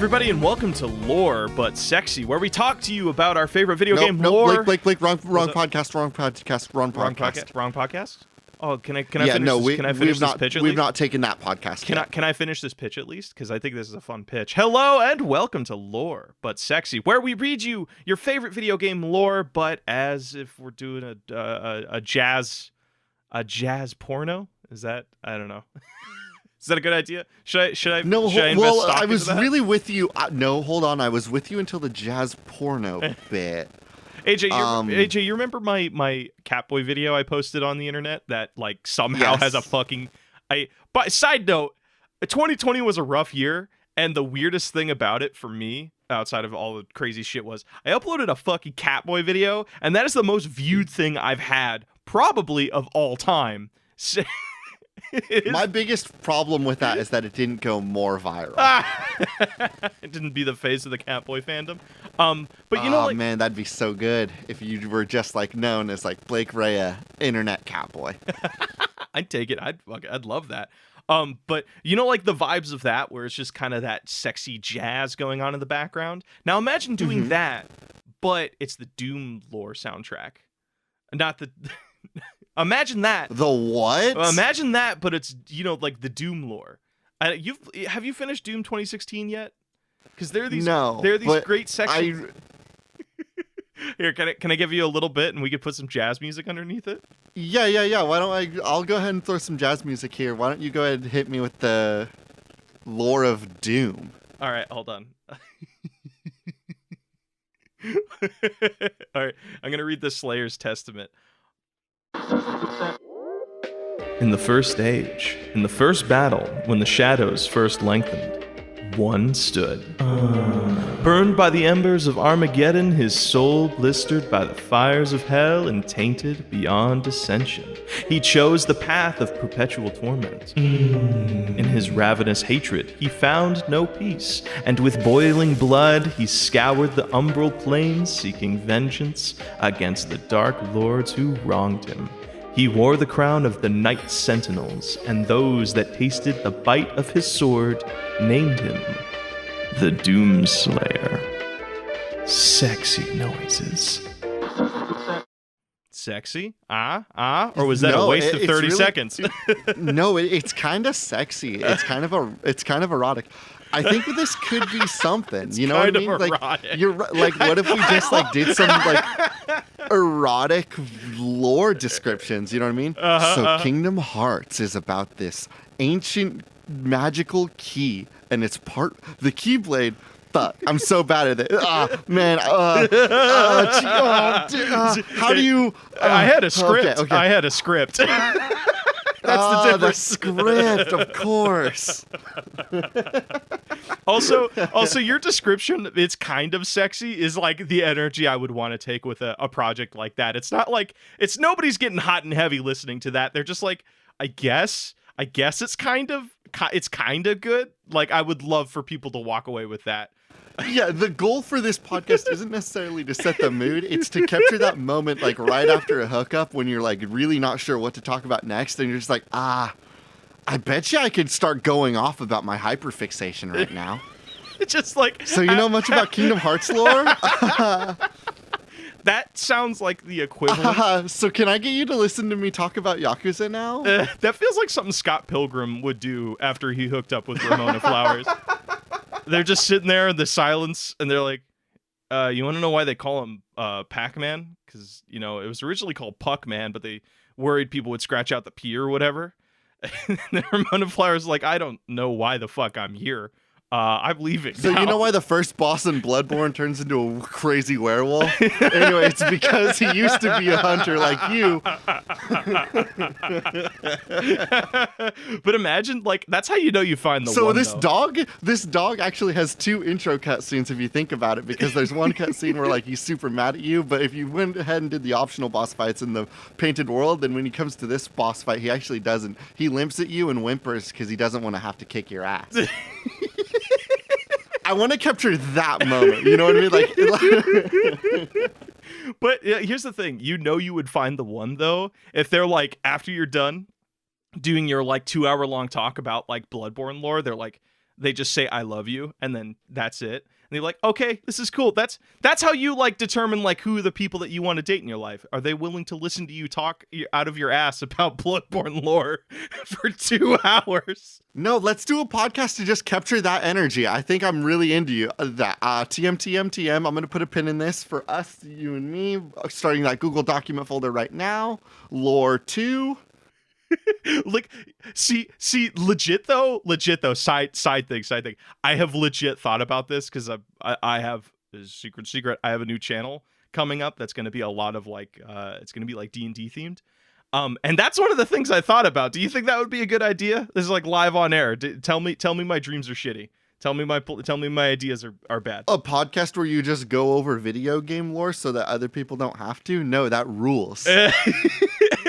everybody, and welcome to Lore But Sexy, where we talk to you about our favorite video game lore. Blake, wrong podcast. Wrong podcast? Oh, can I finish this pitch at least? We've not taken that podcast yet. Can I finish this pitch at least? Because I think this is a fun pitch. Hello, and welcome to Lore But Sexy, where we read you your favorite video game lore, but as if we're doing a jazz porno. Is that? I don't know. Is that a good idea? Should I invest stock I was into that? really with you. No, hold on. I was with you until the jazz porno bit. AJ, you remember my Catboy video I posted on the internet that like somehow has a fucking But side note, 2020 was a rough year, and the weirdest thing about it for me, outside of all the crazy shit, was I uploaded a fucking Catboy video, and that is the most viewed thing I've had probably of all time. My biggest problem with that is that it didn't go more viral. It didn't be the face of the Catboy fandom. But you know, like, man, that'd be so good if you were just like known as like Blake Rea, internet Catboy. I'd take it. I'd love that. But you know, like the vibes of that, where it's just kind of that sexy jazz going on in the background. Now imagine doing that, but it's the Doom lore soundtrack, not the. Imagine that. The what? Imagine that, but it's, you know, like the Doom lore. Have you finished Doom 2016 yet? Because there are these great sections. Here, can I give you a little bit and we could put some jazz music underneath it? Yeah. Why don't I'll go ahead and throw some jazz music here. Why don't you go ahead and hit me with the lore of Doom? All right, hold on. All right, I'm gonna read the Slayer's Testament. In the first age, in the first battle, when the shadows first lengthened, one stood. Burned by the embers of Armageddon, his soul blistered by the fires of hell and tainted beyond dissension. He chose the path of perpetual torment. In his ravenous hatred, he found no peace, and with boiling blood, he scoured the umbral plains, seeking vengeance against the dark lords who wronged him. He wore the crown of the Night Sentinels, and those that tasted the bite of his sword named him the Doomslayer. Sexy noises. Sexy? Or was that a waste of 30 seconds? No, it's kind of sexy. It's kind of erotic. I think this could be something. You know what I mean? Like, you're like, what if we just like did some like erotic lore descriptions? You know what I mean? So Kingdom Hearts is about this ancient magical key, and it's the Keyblade. Fuck, I'm so bad at it. Man. How do you? I had a script. Okay. I had a script. That's the difference. The script, of course. Also, your description, it's kind of sexy, is like the energy I would want to take with a project like that. It's not like nobody's getting hot and heavy listening to that. They're just like, I guess it's kind of good. Like, I would love for people to walk away with that. Yeah, the goal for this podcast isn't necessarily to set the mood. It's to capture that moment, like right after a hookup when you're like really not sure what to talk about next, and you're just like, I bet you I could start going off about my hyperfixation right now. It's just like, so you know much about Kingdom Hearts lore? That sounds like the equivalent. So can I get you to listen to me talk about Yakuza now? That feels like something Scott Pilgrim would do after he hooked up with Ramona Flowers. They're just sitting there in the silence, and they're like, you want to know why they call him Pac-Man? Because, you know, it was originally called Puck-Man, but they worried people would scratch out the P or whatever. And then Ramona Flowers is like, I don't know why the fuck I'm here. I'm leaving So now. You know why the first boss in Bloodborne turns into a crazy werewolf? Anyway, it's because he used to be a hunter like you. But imagine, like, that's how you know you find the one, So this dog actually has two intro cutscenes if you think about it, because there's one cutscene where like he's super mad at you, but if you went ahead and did the optional boss fights in the painted world, then when he comes to this boss fight, he actually doesn't. He limps at you and whimpers because he doesn't want to have to kick your ass. I want to capture that moment. You know what I mean? Like, but here's the thing. You know you would find the one, though, if they're like, after you're done doing your like 2-hour long talk about like Bloodborne lore, they're like, They just say I love you, and then that's it. And they're like, okay, this is cool. That's how you like determine like who the people that you want to date in your life. Are they willing to listen to you talk out of your ass about Bloodborne lore for 2 hours? No, let's do a podcast to just capture that energy. I think I'm really into you. That TM. I'm going to put a pin in this for us, you and me, starting that Google document folder right now. Lore 2. Like, see, legit though, side thing. I have legit thought about this because I have secret. I have a new channel coming up that's going to be a lot of like, it's going to be like D&D themed. And that's one of the things I thought about. Do you think that would be a good idea? This is like live on air. Tell me my dreams are shitty. Tell me my ideas are bad. A podcast where you just go over video game lore so that other people don't have to? No, that rules.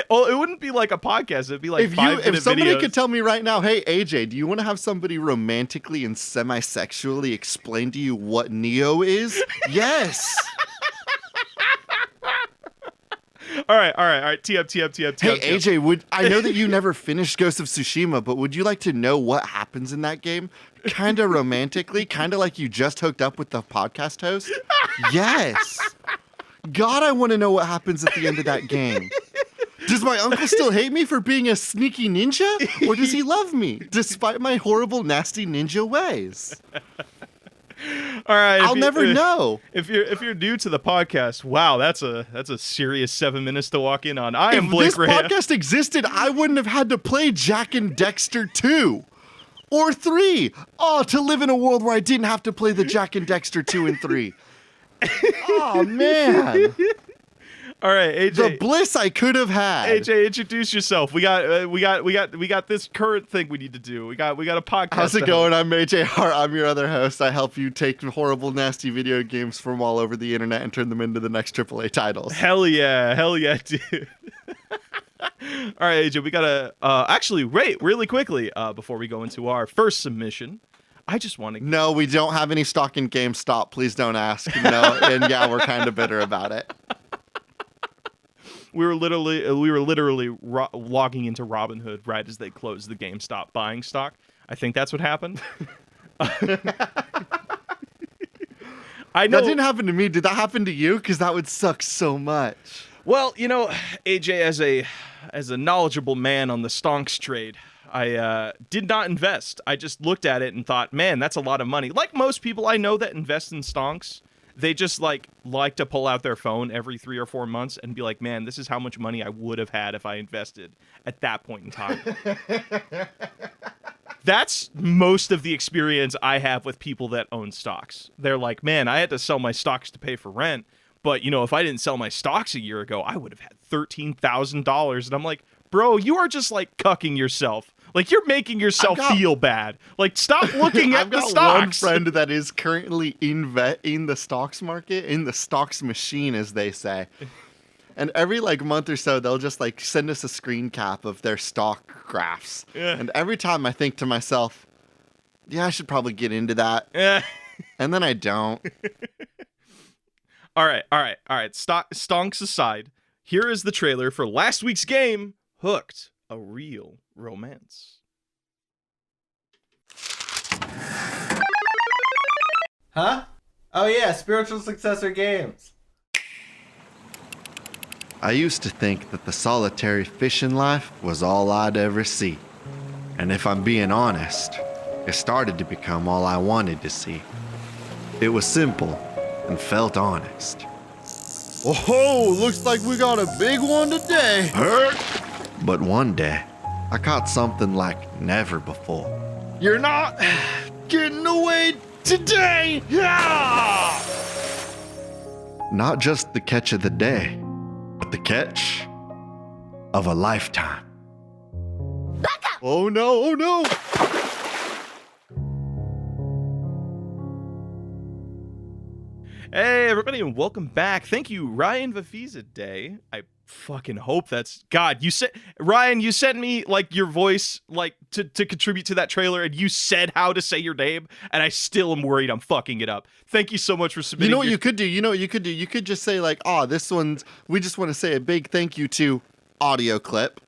Well, it wouldn't be like a podcast. It'd be like if somebody videos. could tell me right now, hey, AJ, do you want to have somebody romantically and semi-sexually explain to you what Neo is? Yes. All right. TM. Hey, AJ, I know that you never finished Ghost of Tsushima, but would you like to know what happens in that game? Kind of romantically, kind of like you just hooked up with the podcast host? Yes. God, I want to know what happens at the end of that game. Does my uncle still hate me for being a sneaky ninja? Or does he love me, despite my horrible, nasty ninja ways? All right, I'll never know. If you're new to the podcast, wow, that's a serious 7 minutes to walk in on. I am Blake Rea. If this podcast existed, I wouldn't have had to play Jack and Dexter 2 or 3. Oh, to live in a world where I didn't have to play the Jack and Dexter 2 and 3. Oh man. All right, AJ. The bliss I could have had. AJ, introduce yourself. We got this current thing we need to do. We got a podcast. How's it going? I'm AJ Hart. I'm your other host. I help you take horrible, nasty video games from all over the internet and turn them into the next AAA titles. Hell yeah, dude. All right, AJ, we gotta actually wait really quickly before we go into our first submission. I just want to. No, we don't have any stock in GameStop. Please don't ask. No, and yeah, we're kind of bitter about it. We were literally logging into Robinhood right as they closed the GameStop buying stock. I think that's what happened. I know that didn't happen to me. Did that happen to you? Because that would suck so much. Well, you know, AJ, as a knowledgeable man on the stonks trade, I did not invest. I just looked at it and thought, man, that's a lot of money. Like most people I know that invest in stonks, they just like to pull out their phone every 3 or 4 months and be like, man, this is how much money I would have had if I invested at that point in time. That's most of the experience I have with people that own stocks. They're like, man, I had to sell my stocks to pay for rent. But, you know, if I didn't sell my stocks a year ago, I would have had $13,000. And I'm like, bro, you are just like cucking yourself. Like, you're making yourself feel bad. Like, stop looking at the stocks. I've got one friend that is currently in the stocks market, in the stocks machine, as they say. And every, like, month or so, they'll just, like, send us a screen cap of their stock graphs. Yeah. And every time I think to myself, yeah, I should probably get into that. Yeah. And then I don't. All right. Stonks aside, here is the trailer for last week's game, Hooked, a Real Romance. Huh? Oh yeah, Spiritual Successor games. I used to think that the solitary fishing life was all I'd ever see. And if I'm being honest, it started to become all I wanted to see. It was simple and felt honest. Oh, looks like we got a big one today. But one day, I caught something like never before. You're not getting away today! Yeah! Not just the catch of the day, but the catch of a lifetime. Oh no, oh no! Hey, everybody, and welcome back. Thank you, Ryan Vafiza Day. I fucking hope that's... God, Ryan, you sent me, like, your voice, like, to contribute to that trailer, and you said how to say your name, and I still am worried I'm fucking it up. Thank you so much for submitting. You know what you could do? You could just say, like, this one's... We just want to say a big thank you to Audio Clip.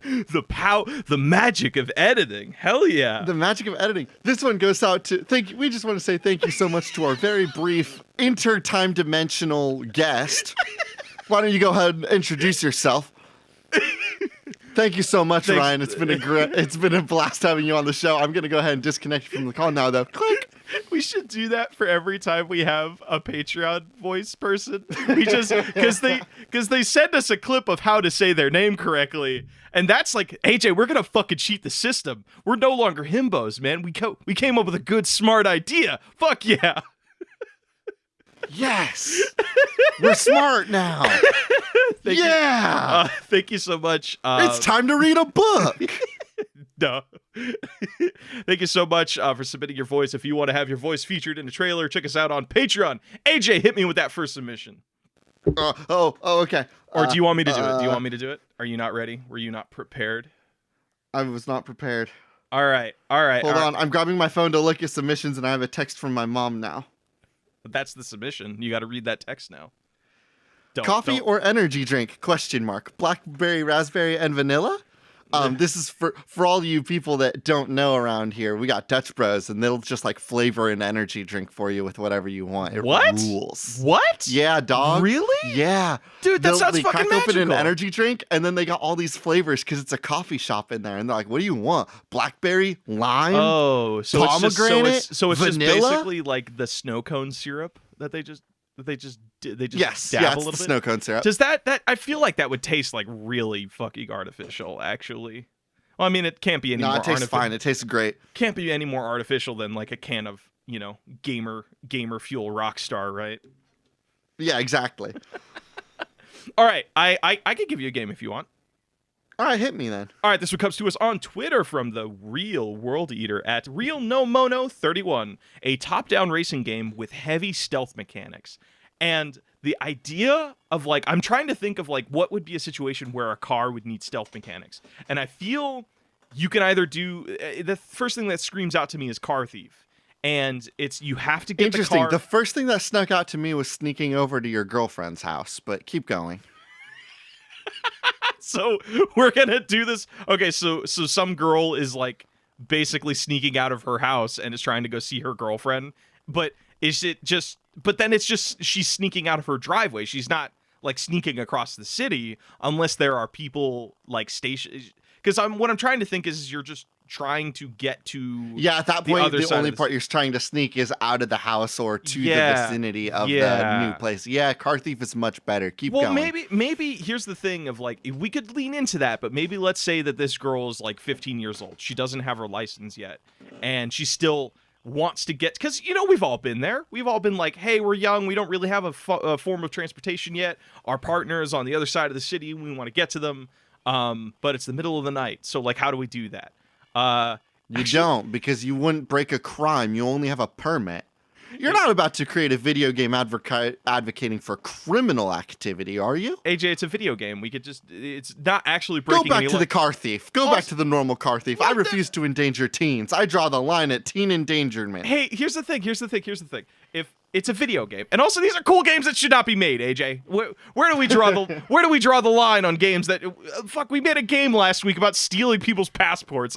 The magic of editing. Hell yeah. The magic of editing. This one goes out to we just want to say thank you so much to our very brief inter-time dimensional guest. Why don't you go ahead and introduce yourself? Thank you so much, Ryan. It's been a blast having you on the show. I'm gonna go ahead and disconnect you from the call now, though. Click. We should do that for every time we have a Patreon voice person. We just because they send us a clip of how to say their name correctly, and that's like, AJ, we're gonna fucking cheat the system. We're no longer himbos, man. We came up with a good, smart idea. Fuck yeah. Yes, we're smart now. Thank you so much. It's time to read a book. No. Thank you so much for submitting your voice. If you want to have your voice featured in a trailer, check us out on Patreon. AJ, hit me with that first submission. Okay. Or do you want me to do it? Do you want me to do it? Are you not ready? Were you not prepared? I was not prepared. All right. Hold on. I'm grabbing my phone to look at submissions, and I have a text from my mom now. That's the submission. You got to read that text now. Coffee or energy drink? ? Blackberry, raspberry, and vanilla? This is for all you people that don't know around here. We got Dutch Bros, and they'll just like flavor an energy drink for you with whatever you want. It rules. What? Yeah, dog. Really? Yeah. Dude, that sounds fucking magical. They crack open an energy drink, and then they got all these flavors because it's a coffee shop in there. And they're like, what do you want? Blackberry, lime, pomegranate, so it's vanilla? Just basically like the snow cone syrup that they just dab a little bit. Snow cone syrup. Does that I feel like that would taste like really fucking artificial, actually. Well, I mean, it can't be any more artificial. No, it tastes fine. It tastes great. Can't be any more artificial than like a can of, gamer fuel Rockstar, right? Yeah, exactly. All right, I could give you a game if you want. All right, hit me then. All right, this one comes to us on Twitter from the Real World Eater at RealNoMono31, a top-down racing game with heavy stealth mechanics. And the idea of I'm trying to think of what would be a situation where a car would need stealth mechanics. And I feel you can either do, the first thing that screams out to me is car thief. And you have to get the car. The first thing that snuck out to me was sneaking over to your girlfriend's house, but keep going. So we're gonna do this. Okay, so some girl is basically sneaking out of her house and is trying to go see her girlfriend. But then it's just she's sneaking out of her driveway. She's not sneaking across the city unless there are people stationed. Because what I'm trying to think is you're just trying to get to at that point the only part you're trying to sneak is out of the house or to the vicinity of the new place. Car thief is much better. Keep going. Maybe here's the thing of we could lean into that, but maybe let's say that this girl is 15 years old. She doesn't have her license yet, and she still wants to get, because we've all been there. We've all been hey, we're young, we don't really have a form of transportation yet. Our partner is on the other side of the city, we want to get to them, but it's the middle of the night. So how do we do that? You don't, because you wouldn't break a crime. You only have a permit. You're not about to create a video game advocating for criminal activity, are you? AJ, it's a video game. We could it's not actually breaking. Go back to the car thief. Go back to the normal car thief. I refuse to endanger teens. I draw the line at teen endangerment. Hey, here's the thing. If it's a video game, and also these are cool games that should not be made, AJ. Where do we draw the line on games that we made a game last week about stealing people's passports.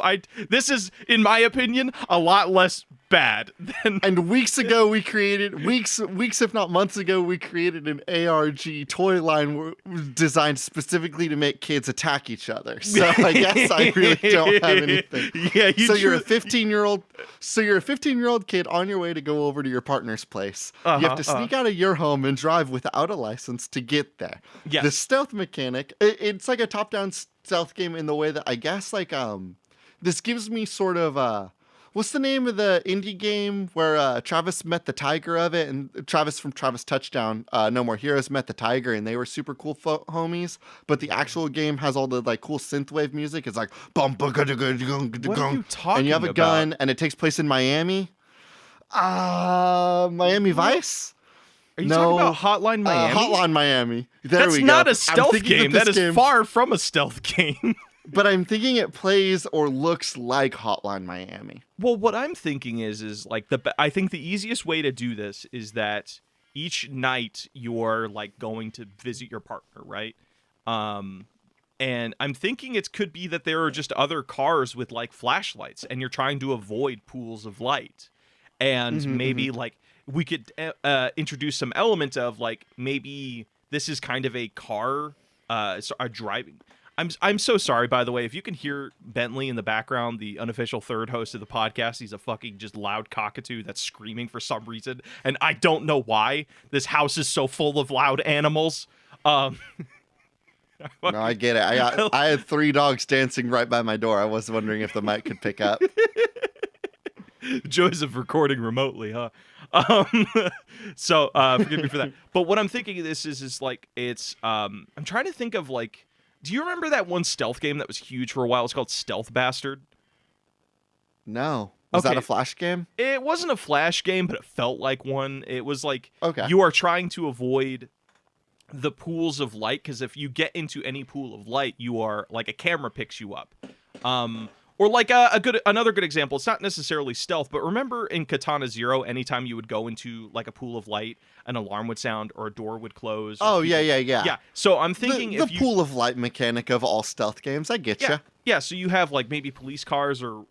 This is, in my opinion, a lot less bad than. And weeks if not months ago, we created an ARG toy line designed specifically to make kids attack each other. So I guess I really don't have anything. Yeah, you're a 15-year-old. So you're a 15-year-old kid on your way to go over to your partner's place. You have to sneak out of your home and drive without a license to get there. Yes. The stealth mechanic, it's like a top-down stealth game in the way that I guess this gives me sort of what's the name of the indie game where Travis met the tiger of it, and Travis from Travis Touchdown, No More Heroes, met the tiger, and they were super cool homies. But the actual game has all the cool synthwave music. It's bum. What are you talking and you have a gun, and it takes place in Miami. Miami Vice. Are you talking about Hotline Miami? Hotline Miami. That's not a stealth game. That is far from a stealth game. But I'm thinking it plays or looks like Hotline Miami. Well, what I'm thinking is I think the easiest way to do this is that each night you're going to visit your partner, right? And I'm thinking it could be that there are just other cars with like flashlights and you're trying to avoid pools of light. And maybe like we could introduce some element of like maybe this is kind of a car a driving. I'm so sorry, by the way, if you can hear Bentley in the background, the unofficial third host of the podcast. He's a fucking just loud cockatoo that's screaming for some reason, and I don't know why. This house is so full of loud animals. No, I get it. I had 3 dogs dancing right by my door. I was wondering if the mic could pick up. Joys of recording remotely, huh? So forgive me for that. But what I'm thinking of this is like it's I'm trying to think of like, do you remember that one stealth game that was huge for a while? It's called Stealth Bastard. No. Was that a Flash game? It wasn't a Flash game, but it felt like one. It was like okay. You are trying to avoid the pools of light, because if you get into any pool of light, you are like a camera picks you up. Or like another good example, it's not necessarily stealth, but remember in Katana Zero, anytime you would go into like a pool of light, an alarm would sound or a door would close. Oh, yeah. Yeah, so I'm thinking the pool of light mechanic of all stealth games, I get you. Yeah, so you have like maybe police cars or,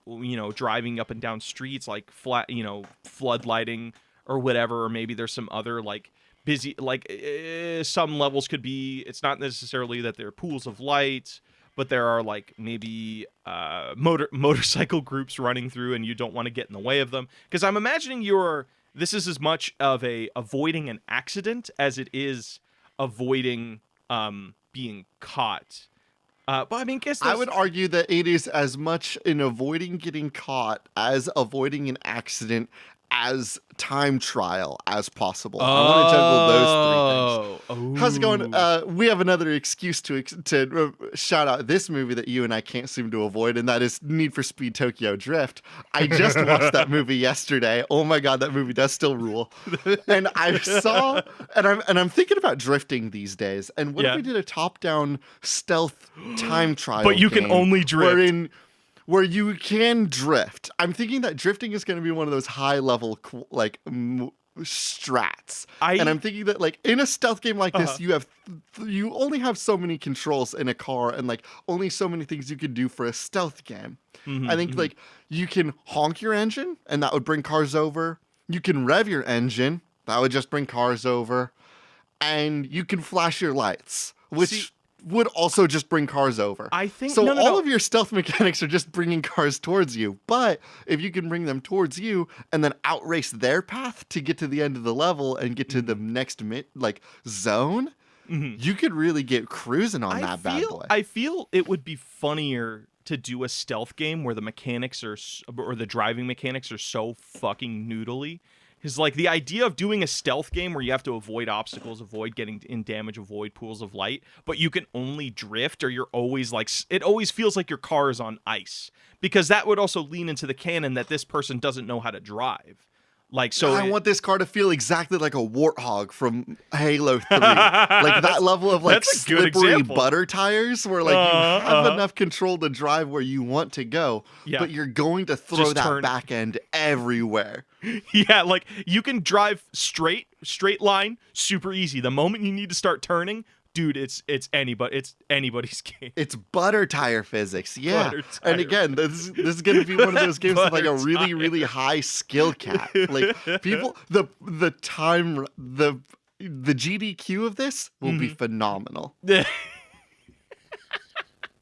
driving up and down streets, like flat, flood lighting or whatever, or maybe there's some other like busy, like some levels could be, it's not necessarily that they're pools of light, but there are like maybe motorcycle groups running through and you don't want to get in the way of them. Because I'm imagining this is as much of a avoiding an accident as it is avoiding being caught. But I mean, I would argue that it is as much in avoiding getting caught as avoiding an accident as time trial as possible. I want to juggle those 3 things. How's it going? We have another excuse to shout out this movie that you and I can't seem to avoid, and that is Need for Speed Tokyo Drift. I just watched that movie yesterday. Oh my god, that movie does still rule. And I saw, and I'm thinking about drifting these days. And what if we did a top-down stealth time trial? But you can only drift. Where you can drift. I'm thinking that drifting is going to be one of those high-level strats. And I'm thinking that like in a stealth game like this, you only have so many controls in a car and like only so many things you can do for a stealth game. I think like you can honk your engine and that would bring cars over. You can rev your engine. That would just bring cars over. And you can flash your lights, which would also just bring cars over. I think so. All of your stealth mechanics are just bringing cars towards you. But if you can bring them towards you and then outrace their path to get to the end of the level and get to the next zone, you could really get cruising on that bad boy. I feel it would be funnier to do a stealth game where the mechanics or the driving mechanics are so fucking noodly. Because, like, the idea of doing a stealth game where you have to avoid obstacles, avoid getting in damage, avoid pools of light, but you can only drift, or you're always, like, it always feels like your car is on ice. Because that would also lean into the canon that this person doesn't know how to drive. Like, so I want this car to feel exactly like a warthog from Halo 3. Like that level of like slippery butter tires where like you have enough control to drive where you want to go, but you're going to throw that back end everywhere. Yeah, like you can drive straight line, super easy. The moment you need to start turning, dude, it's anybody's game. It's butter tire physics, yeah. And again, this is going to be one of those games with like a really, really high skill cap. Like people, the time, the GDQ of this will be phenomenal.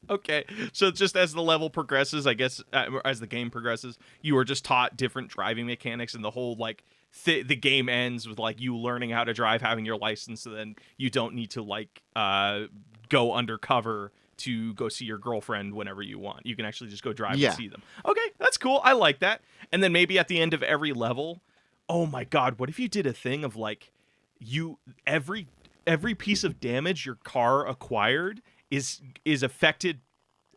Okay, so just as the level progresses, I guess, as the game progresses, you are just taught different driving mechanics, and the whole like. The game ends with like you learning how to drive, having your license, so then you don't need to like go undercover to go see your girlfriend whenever you want. You can actually just go drive and see them. Okay, that's cool. I like that. And then maybe at the end of every level, oh my god, what if you did a thing of like every piece of damage your car acquired is affected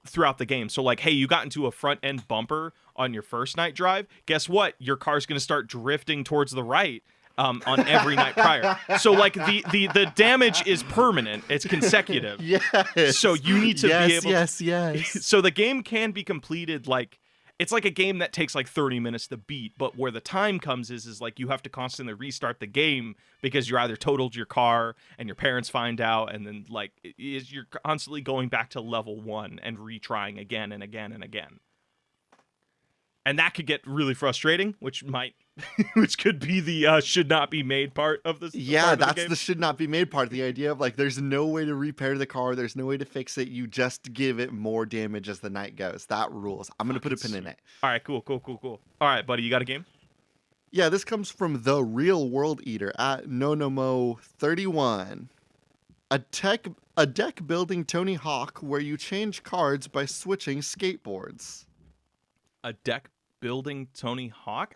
throughout the game. So like, hey, you got into a front end bumper on your first night drive. Guess what? Your car's going to start drifting towards the right on every night prior. So like the damage is permanent. It's consecutive. Yes. So you need to be able Yes. So the game can be completed like it's like a game that takes like 30 minutes to beat, but where the time comes is like you have to constantly restart the game because you either totaled your car and your parents find out, and then like you're constantly going back to level 1 and retrying again and again and again. And that could get really frustrating, which could be the should not be made part of this. Yeah, that's the should not be made part. The idea of like, there's no way to repair the car. There's no way to fix it. You just give it more damage as the night goes. That rules. I'm going to put a pin in it. All right, cool. All right, buddy, you got a game? Yeah, this comes from The Real World Eater at Nonomo31. A deck building Tony Hawk where you change cards by switching skateboards. A deck building Tony Hawk?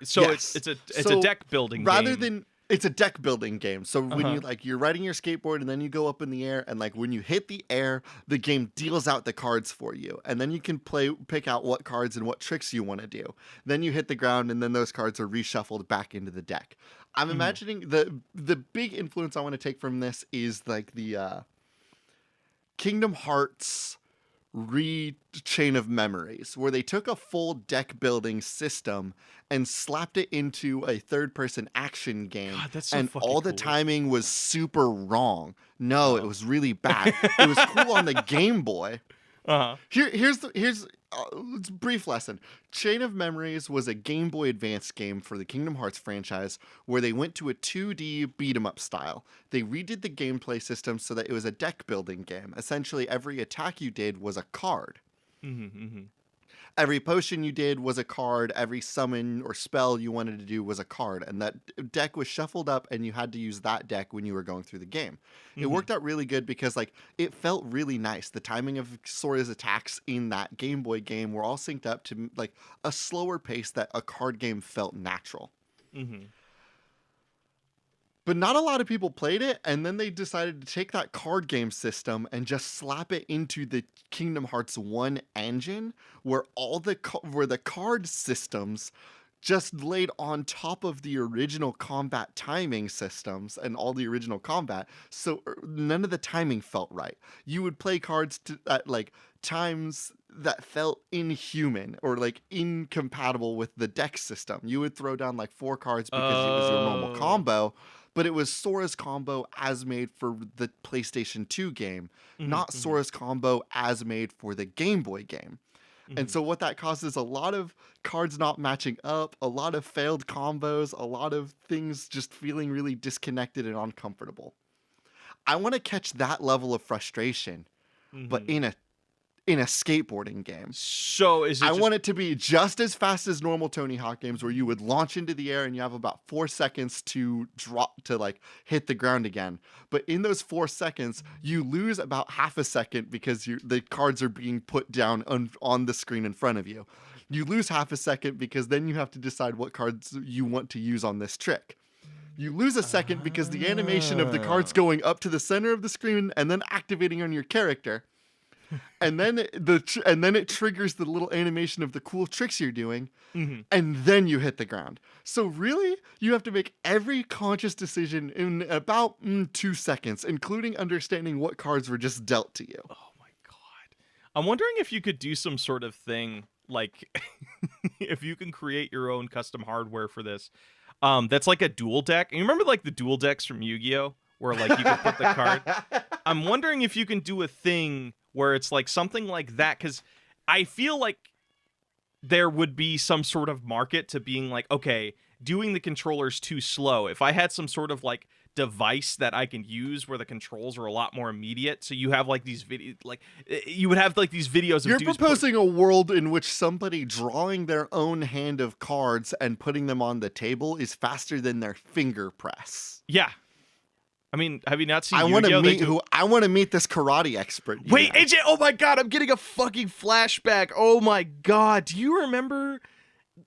So yes. it's a deck building game. It's a deck building game. So when you're riding your skateboard and then you go up in the air, and like when you hit the air, the game deals out the cards for you, and then you can pick out what cards and what tricks you want to do. Then you hit the ground, and then those cards are reshuffled back into the deck. I'm imagining the big influence I want to take from this is like the Kingdom Hearts Chain of Memories, where they took a full deck building system and slapped it into a third-person action game. God, that's so and fucking all the cool. timing was super wrong. No, it was really bad. It was cool on the Game Boy. Here's brief lesson. Chain of Memories was a Game Boy Advance game for the Kingdom Hearts franchise where they went to a 2D beat-em-up style. They redid the gameplay system so that it was a deck-building game. Essentially, every attack you did was a card. Every potion you did was a card. Every summon or spell you wanted to do was a card. And that deck was shuffled up, and you had to use that deck when you were going through the game. It worked out really good because like it felt really nice. The timing of Sora's attacks in that Game Boy game were all synced up to like a slower pace that a card game felt natural. But not a lot of people played it, and then they decided to take that card game system and just slap it into the Kingdom Hearts 1 engine, where the card systems just laid on top of the original combat timing systems and all the original combat, so none of the timing felt right. You would play cards at like times that felt inhuman or like incompatible with the deck system. You would throw down like 4 cards because it was your normal combo, but it was Sora's combo as made for the PlayStation 2 game, not Sora's combo as made for the Game Boy game. And so what that causes a lot of cards not matching up, a lot of failed combos, a lot of things just feeling really disconnected and uncomfortable. I want to catch that level of frustration, but in a skateboarding game. So I want it to be just as fast as normal Tony Hawk games, where you would launch into the air and you have about 4 seconds to drop to like hit the ground again. But in those 4 seconds, you lose about half a second because the cards are being put down on the screen in front of you. You lose half a second because then you have to decide what cards you want to use on this trick. You lose a second because the animation of the cards going up to the center of the screen and then activating on your character. And then it triggers the little animation of the cool tricks you're doing, and then you hit the ground. So really, you have to make every conscious decision in about 2 seconds, including understanding what cards were just dealt to you. Oh my god! I'm wondering if you could do some sort of thing like if you can create your own custom hardware for this. That's like a dual deck. And you remember like the dual decks from Yu-Gi-Oh, where like you can put the card. I'm wondering if you can do a thing where it's like something like that, because I feel like there would be some sort of market to being like, okay, doing the controllers too slow. If I had some sort of like device that I can use where the controls are a lot more immediate, so you have like these videos, like you would have like these videos of You're proposing a world in which somebody drawing their own hand of cards and putting them on the table is faster than their finger press. Yeah. I mean, have you not seen I want to meet this karate expert. Wait, AJ, oh my god, I'm getting a fucking flashback. Oh my god. Do you remember,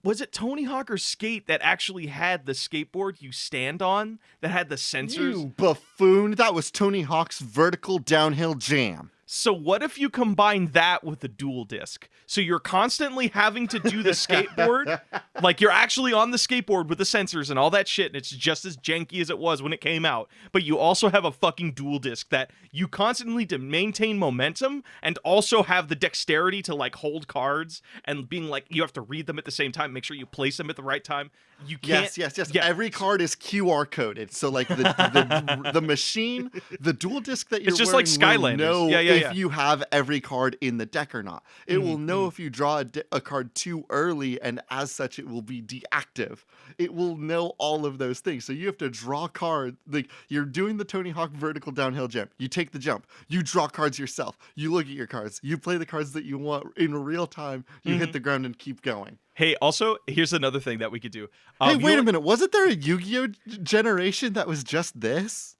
was it Tony Hawk or Skate that actually had the skateboard you stand on that had the sensors? You buffoon. That was Tony Hawk's vertical downhill jam. So what if you combine that with the dual disc? So you're constantly having to do the skateboard, like you're actually on the skateboard with the sensors and all that shit, and it's just as janky as it was when it came out. But you also have a fucking dual disc that you constantly to maintain momentum and also have the dexterity to like hold cards and being like you have to read them at the same time, make sure you place them at the right time. You can't. Yes. Yeah. Every card is QR coded, so like the machine, the dual disc that you're It's just wearing like Skylanders. will know Yeah. if you have every card in the deck or not. It will know if you draw a card too early, and as such, it will be deactive. It will know all of those things. So you have to draw cards. Like you're doing the Tony Hawk vertical downhill jump. You take the jump. You draw cards yourself. You look at your cards. You play the cards that you want in real time. You hit the ground and keep going. Hey, also, here's another thing that we could do. Hey, wait a minute. Wasn't there a Yu-Gi-Oh generation that was just this?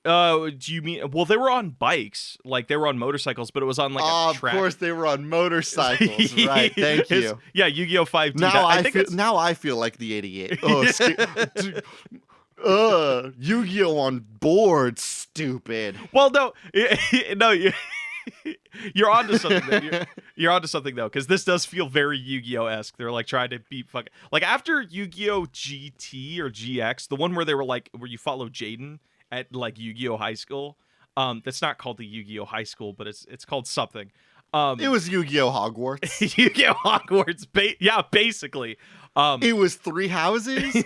Do you mean? Well, they were on bikes, like they were on motorcycles, but it was on like a track. Of course, they were on motorcycles, right? Thank you. Yeah, Yu-Gi-Oh! 5D. Now I feel like the idiot. Yu-Gi-Oh! On board, stupid. Well, no, you're onto something. You're onto something though, because this does feel very Yu-Gi-Oh-esque. They're like trying to beat fucking like after Yu-Gi-Oh! GT or GX, the one where they were like where you follow Jaden at like Yu-Gi-Oh! High School. That's not called the Yu-Gi-Oh! High School, but it's called something. It was Yu-Gi-Oh! Hogwarts. Yu-Gi-Oh! Hogwarts. Basically. It was 3 houses.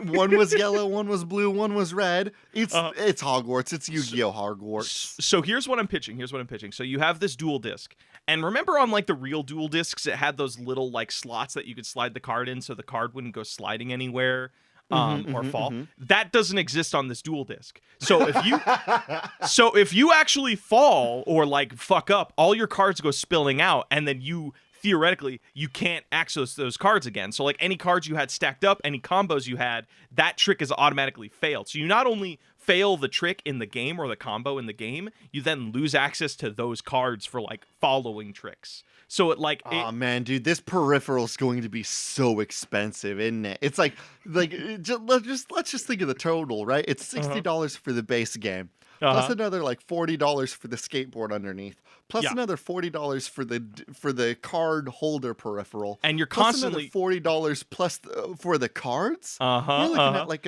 One was yellow, one was blue, one was red. It's Hogwarts. It's Yu-Gi-Oh! Hogwarts. So here's what I'm pitching. So you have this dual disc. And remember on like the real dual discs, it had those little like slots that you could slide the card in so the card wouldn't go sliding anywhere. Or fall. That doesn't exist on this dual disc. So if you actually fall or like fuck up, all your cards go spilling out, and then you theoretically you can't access those cards again. So like any cards you had stacked up, any combos you had, that trick is automatically failed. So you not only fail the trick in the game or the combo in the game, you then lose access to those cards for like following tricks. So oh man, dude, this peripheral is going to be so expensive, isn't it? It's like let's just think of the total, right? It's $60 for the base game, plus another like $40 for the skateboard underneath, plus another $40 for the card holder peripheral, and you're plus constantly another $40 plus for the cards. You're looking at like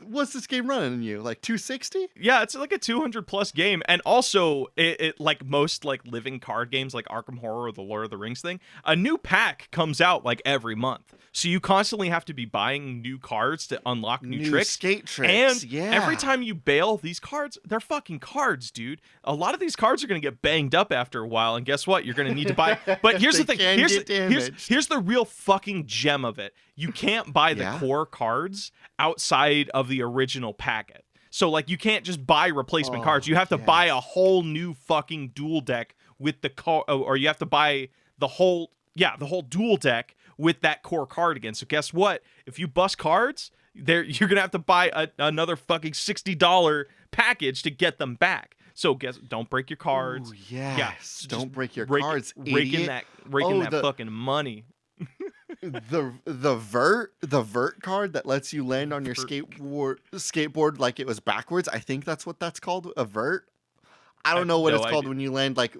what's this game running you like 260? Yeah, it's like a 200 plus game, and also it like most like living card games like Arkham Horror or the Lord of the Rings thing, a new pack comes out like every month, so you constantly have to be buying new cards to unlock new tricks, skate tricks, and every time you bail these cards, they're fucking cards, dude. A lot of these cards are gonna get banged up after a while, and guess what? You're gonna need to buy. But here's the thing. Here's the real fucking gem of it. You can't buy the core cards outside of the original packet. So like you can't just buy replacement cards. You have to buy a whole new fucking dual deck with the or you have to buy the whole dual deck with that core card again. So guess what? If you bust cards, you're gonna have to buy another fucking $60 package to get them back. So don't break your cards. Ooh, yes. Don't break your cards. Raking that fucking money. the vert card that lets you land on your skateboard like it was backwards. I think that's what that's called. A vert. I don't know what it's called when you land like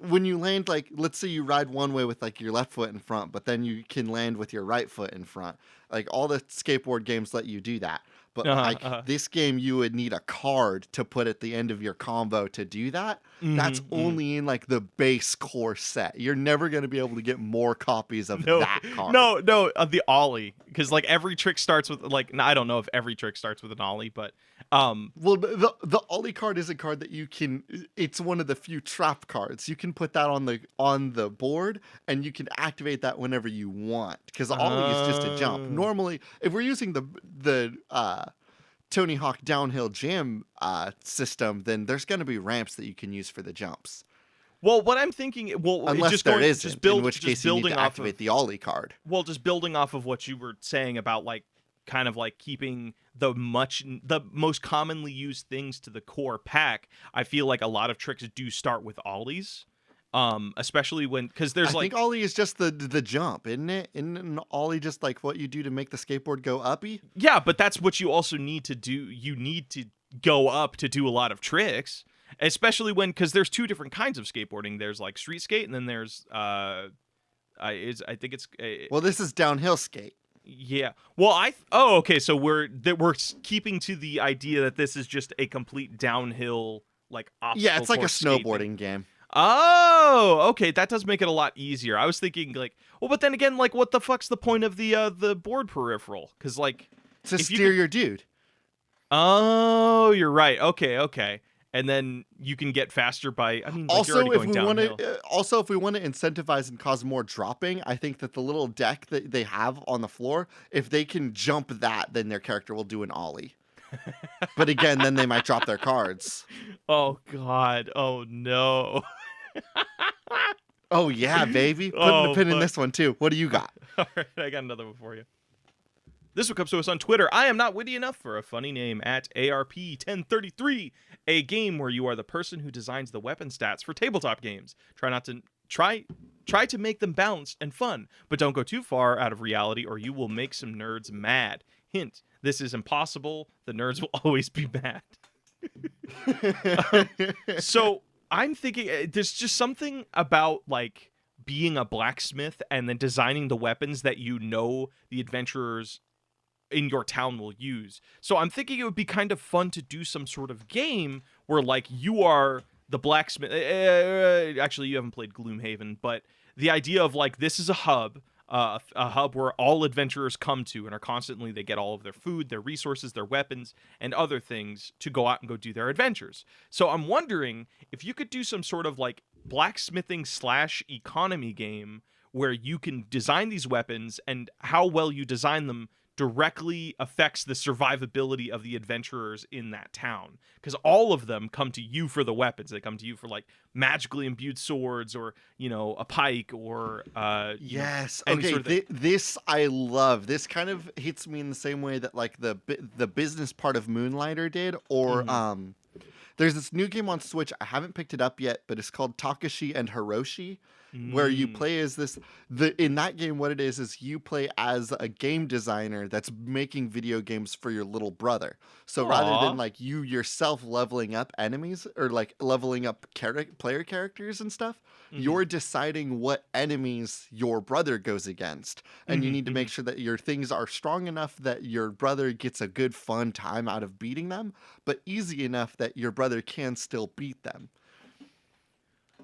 let's say you ride one way with like your left foot in front, but then you can land with your right foot in front. Like all the skateboard games let you do that. But this game, you would need a card to put at the end of your combo to do that. That's only in like the base core set. You're never going to be able to get more copies of that card. No, the ollie, because like every trick starts with like I don't know if every trick starts with an ollie, but well, the ollie card is a card that you can. It's one of the few trap cards. You can put that on the board, and you can activate that whenever you want. Because ollie is just a jump. Normally, if we're using the Tony Hawk downhill jam system, then there's going to be ramps that you can use for the jumps. Well, what I'm thinking, unless just there going, isn't, just build, in which case you need to activate the ollie card. Well, just building off of what you were saying about like kind of like keeping the most commonly used things to the core pack, I feel like a lot of tricks do start with ollies. Especially because there's I think ollie is just the jump, isn't it? Isn't an ollie just like what you do to make the skateboard go uppy? Yeah, but that's what you also need to do. You need to go up to do a lot of tricks. especially because there's two different kinds of skateboarding. There's like street skate, and then there's I think it's well, this is downhill skate. Yeah. Well, okay. So we're keeping to the idea that this is just a complete downhill like obstacle. Yeah, it's like a skating. snowboarding game. Oh, okay. That does make it a lot easier. I was thinking like, well, but then again, like, what the fuck's the point of the board peripheral? Because like, to steer your dude. Oh, you're right. Okay. And then you can get faster by. I mean, like, also, you're already going downhill. If we want to incentivize and cause more dropping, I think that the little deck that they have on the floor, if they can jump that, then their character will do an ollie. But again, then they might drop their cards. Oh God! Oh no! Oh yeah, baby! Putting a pin in this one too. What do you got? All right, I got another one for you. This one comes to us on Twitter. I am not witty enough for a funny name at ARP1033, a game where you are the person who designs the weapon stats for tabletop games. Try to make them balanced and fun, but don't go too far out of reality or you will make some nerds mad. Hint, this is impossible. The nerds will always be mad. So I'm thinking there's just something about like being a blacksmith and then designing the weapons that you know the adventurers in your town will use. So I'm thinking it would be kind of fun to do some sort of game where like you are the blacksmith. Actually, you haven't played Gloomhaven, but the idea of like this is a hub where all adventurers come to and are constantly, they get all of their food, their resources, their weapons, and other things to go out and go do their adventures. So I'm wondering if you could do some sort of like blacksmithing / economy game where you can design these weapons and how well you design them directly affects the survivability of the adventurers in that town, because all of them come to you for the weapons. They come to you for like magically imbued swords or a pike or yes okay this I love. This kind of hits me in the same way that like the business part of Moonlighter did, or there's this new game on Switch. I haven't picked it up yet, but it's called Takashi and Hiroshi, where you play as in that game, what it is you play as a game designer that's making video games for your little brother. So rather than like you yourself leveling up enemies or like leveling up player characters and stuff, you're deciding what enemies your brother goes against. And you need to make sure that your things are strong enough that your brother gets a good fun time out of beating them, but easy enough that your brother can still beat them.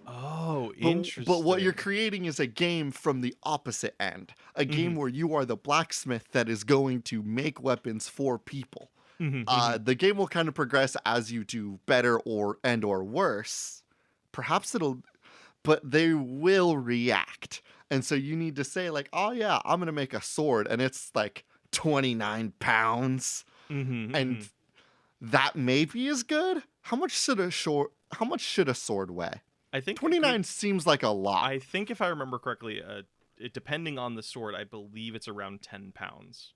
Oh, interesting. But what you're creating is a game from the opposite end. A game where you are the blacksmith that is going to make weapons for people. The game will kind of progress as you do better or worse. Perhaps but they will react. And so you need to say like, oh yeah, I'm going to make a sword and it's like 29 pounds. And that maybe is good. How much should a sword weigh? I think 29 seems like a lot. I think if I remember correctly, depending on the sword, I believe it's around 10 pounds.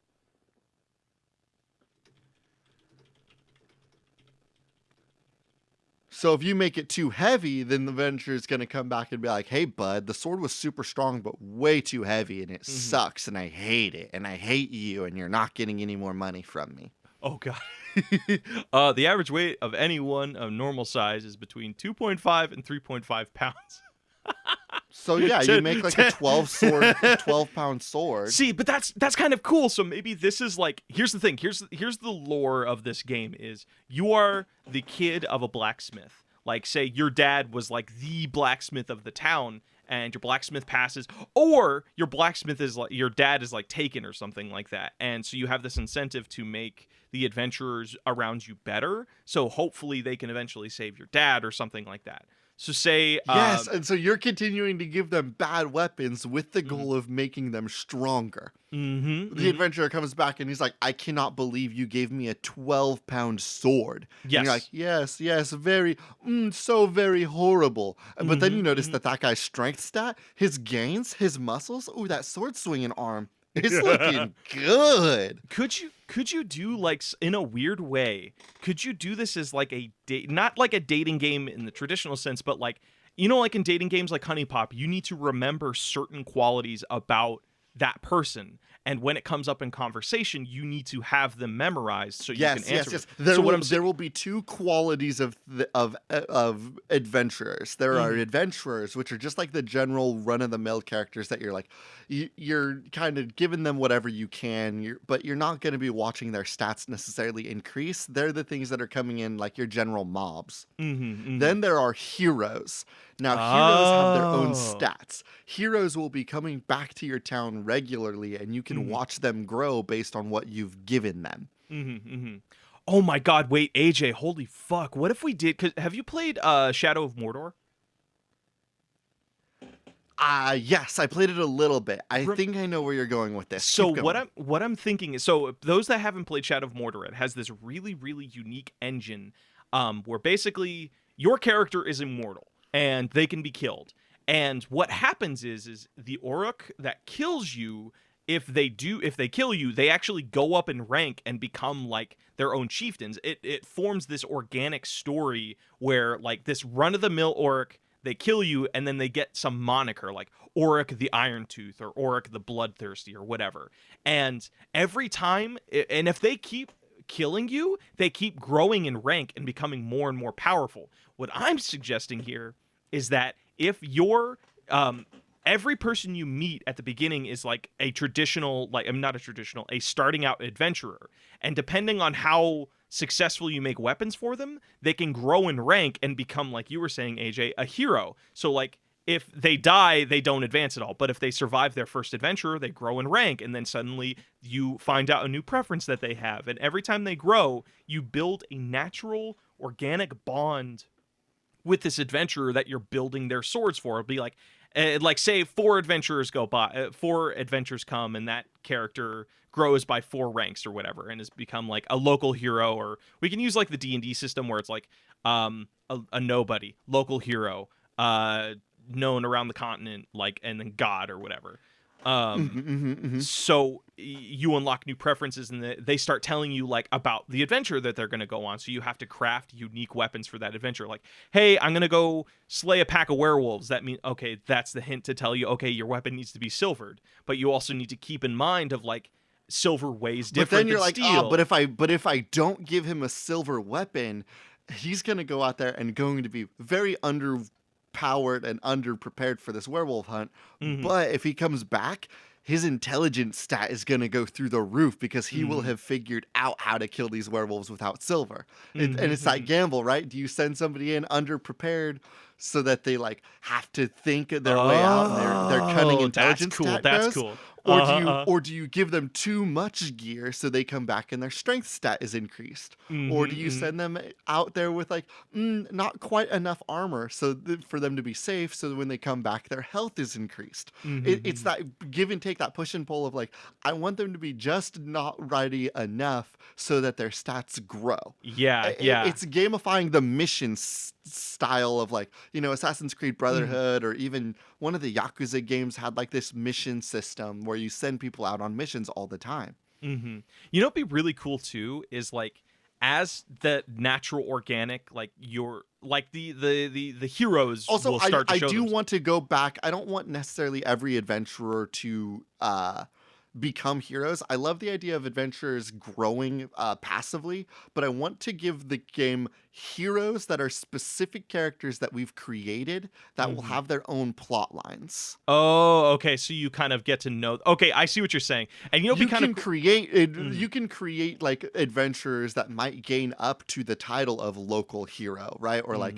So if you make it too heavy, then the vendor is going to come back and be like, hey, bud, the sword was super strong, but way too heavy, and it sucks, and I hate it, and I hate you, and you're not getting any more money from me. Oh, God. The average weight of anyone of normal size is between 2.5 and 3.5 pounds. So yeah, you make like a 12-pound sword. See, but that's kind of cool. So maybe this is like, here's the thing. Here's the lore of this game is you are the kid of a blacksmith. Like, say your dad was like the blacksmith of the town, and your blacksmith passes, or your blacksmith is like your dad is like taken or something like that, and so you have this incentive to make the adventurers around you better, so hopefully they can eventually save your dad or something like that. So say yes, and so you're continuing to give them bad weapons with the goal of making them stronger. The adventurer comes back and he's like, I cannot believe you gave me a 12-pound sword. Yes. And you're like, yes, very, so very horrible. But then you notice that guy's strength stat, his gains, his muscles, that sword swinging arm, it's looking good. Could you do like in a weird way? Could you do this as like not like a dating game in the traditional sense, but like like in dating games like Honey Pop, you need to remember certain qualities about that person. And when it comes up in conversation, you need to have them memorized so you can answer. Yes. There will be two qualities of adventurers. There are adventurers, which are just like the general run-of-the-mill characters that you're like, you're kind of giving them whatever you can, but you're not going to be watching their stats necessarily increase. They're the things that are coming in like your general mobs. Then there are heroes. Now, heroes have their own stats. Heroes will be coming back to your town regularly, and you can watch them grow based on what you've given them. Oh my God! Wait, AJ, holy fuck! What if we did? Have you played Shadow of Mordor? Yes, I played it a little bit. I think I know where you're going with this. So what I'm thinking is, so those that haven't played Shadow of Mordor, it has this really, really unique engine, where basically your character is immortal and they can be killed. And what happens is the Orc that kills you, if they kill you, they actually go up in rank and become like their own chieftains. It forms this organic story where like this run-of-the-mill Orc, they kill you, and then they get some moniker like Auric the Iron Tooth or Auric the Bloodthirsty or whatever. And every time, and if they keep killing you, they keep growing in rank and becoming more and more powerful. What I'm suggesting here is that if you're every person you meet at the beginning is like a traditional, like I'm not a traditional, a starting out adventurer, and depending on how successful you make weapons for them, they can grow in rank and become, like you were saying, AJ, a hero. So like if they die, they don't advance at all, but if they survive their first adventure, they grow in rank, and then suddenly you find out a new preference that they have, and every time they grow, you build a natural organic bond with this adventurer that you're building their swords for. It'll be like say 4 adventurers go by, 4 adventures come, and that character grows by 4 ranks or whatever, and has become like a local hero. Or we can use like the D&D system where it's like a nobody, local hero, known around the continent, like, and then god or whatever. So you unlock new preferences, and they start telling you like about the adventure that they're going to go on. So you have to craft unique weapons for that adventure. Like, hey, I'm going to go slay a pack of werewolves. That means, okay, that's the hint to tell you, okay, your weapon needs to be silvered, but you also need to keep in mind of like silver weighs different. But then you're like, steel. but if I don't give him a silver weapon, he's going to go out there and going to be very underpowered and underprepared for this werewolf hunt. But if he comes back, his intelligence stat is going to go through the roof because he will have figured out how to kill these werewolves without silver. And it's that gamble, right? Do you send somebody in underprepared so that they like have to think their way out and their cunning intelligence stat That's goes? cool. Or do you give them too much gear so they come back and their strength stat is increased? Or do you send them out there with like not quite enough armor for them to be safe, so that when they come back their health is increased? It's that give and take, that push and pull of like, I want them to be just not ready enough so that their stats grow. It's gamifying the mission style of like, you know, Assassin's Creed Brotherhood, or even one of the Yakuza games had like this mission system where you send people out on missions all the time. You know, what'd be really cool too is like, as the natural organic, like your like the heroes also will start to show I want to go back. I don't want necessarily every adventurer to become heroes. I love the idea of adventurers growing passively, but I want to give the game heroes that are specific characters that we've created that will have their own plot lines. Oh, okay. So you kind of get to know. Okay, I see what you're saying. And you can create like adventurers that might gain up to the title of local hero, right? Or like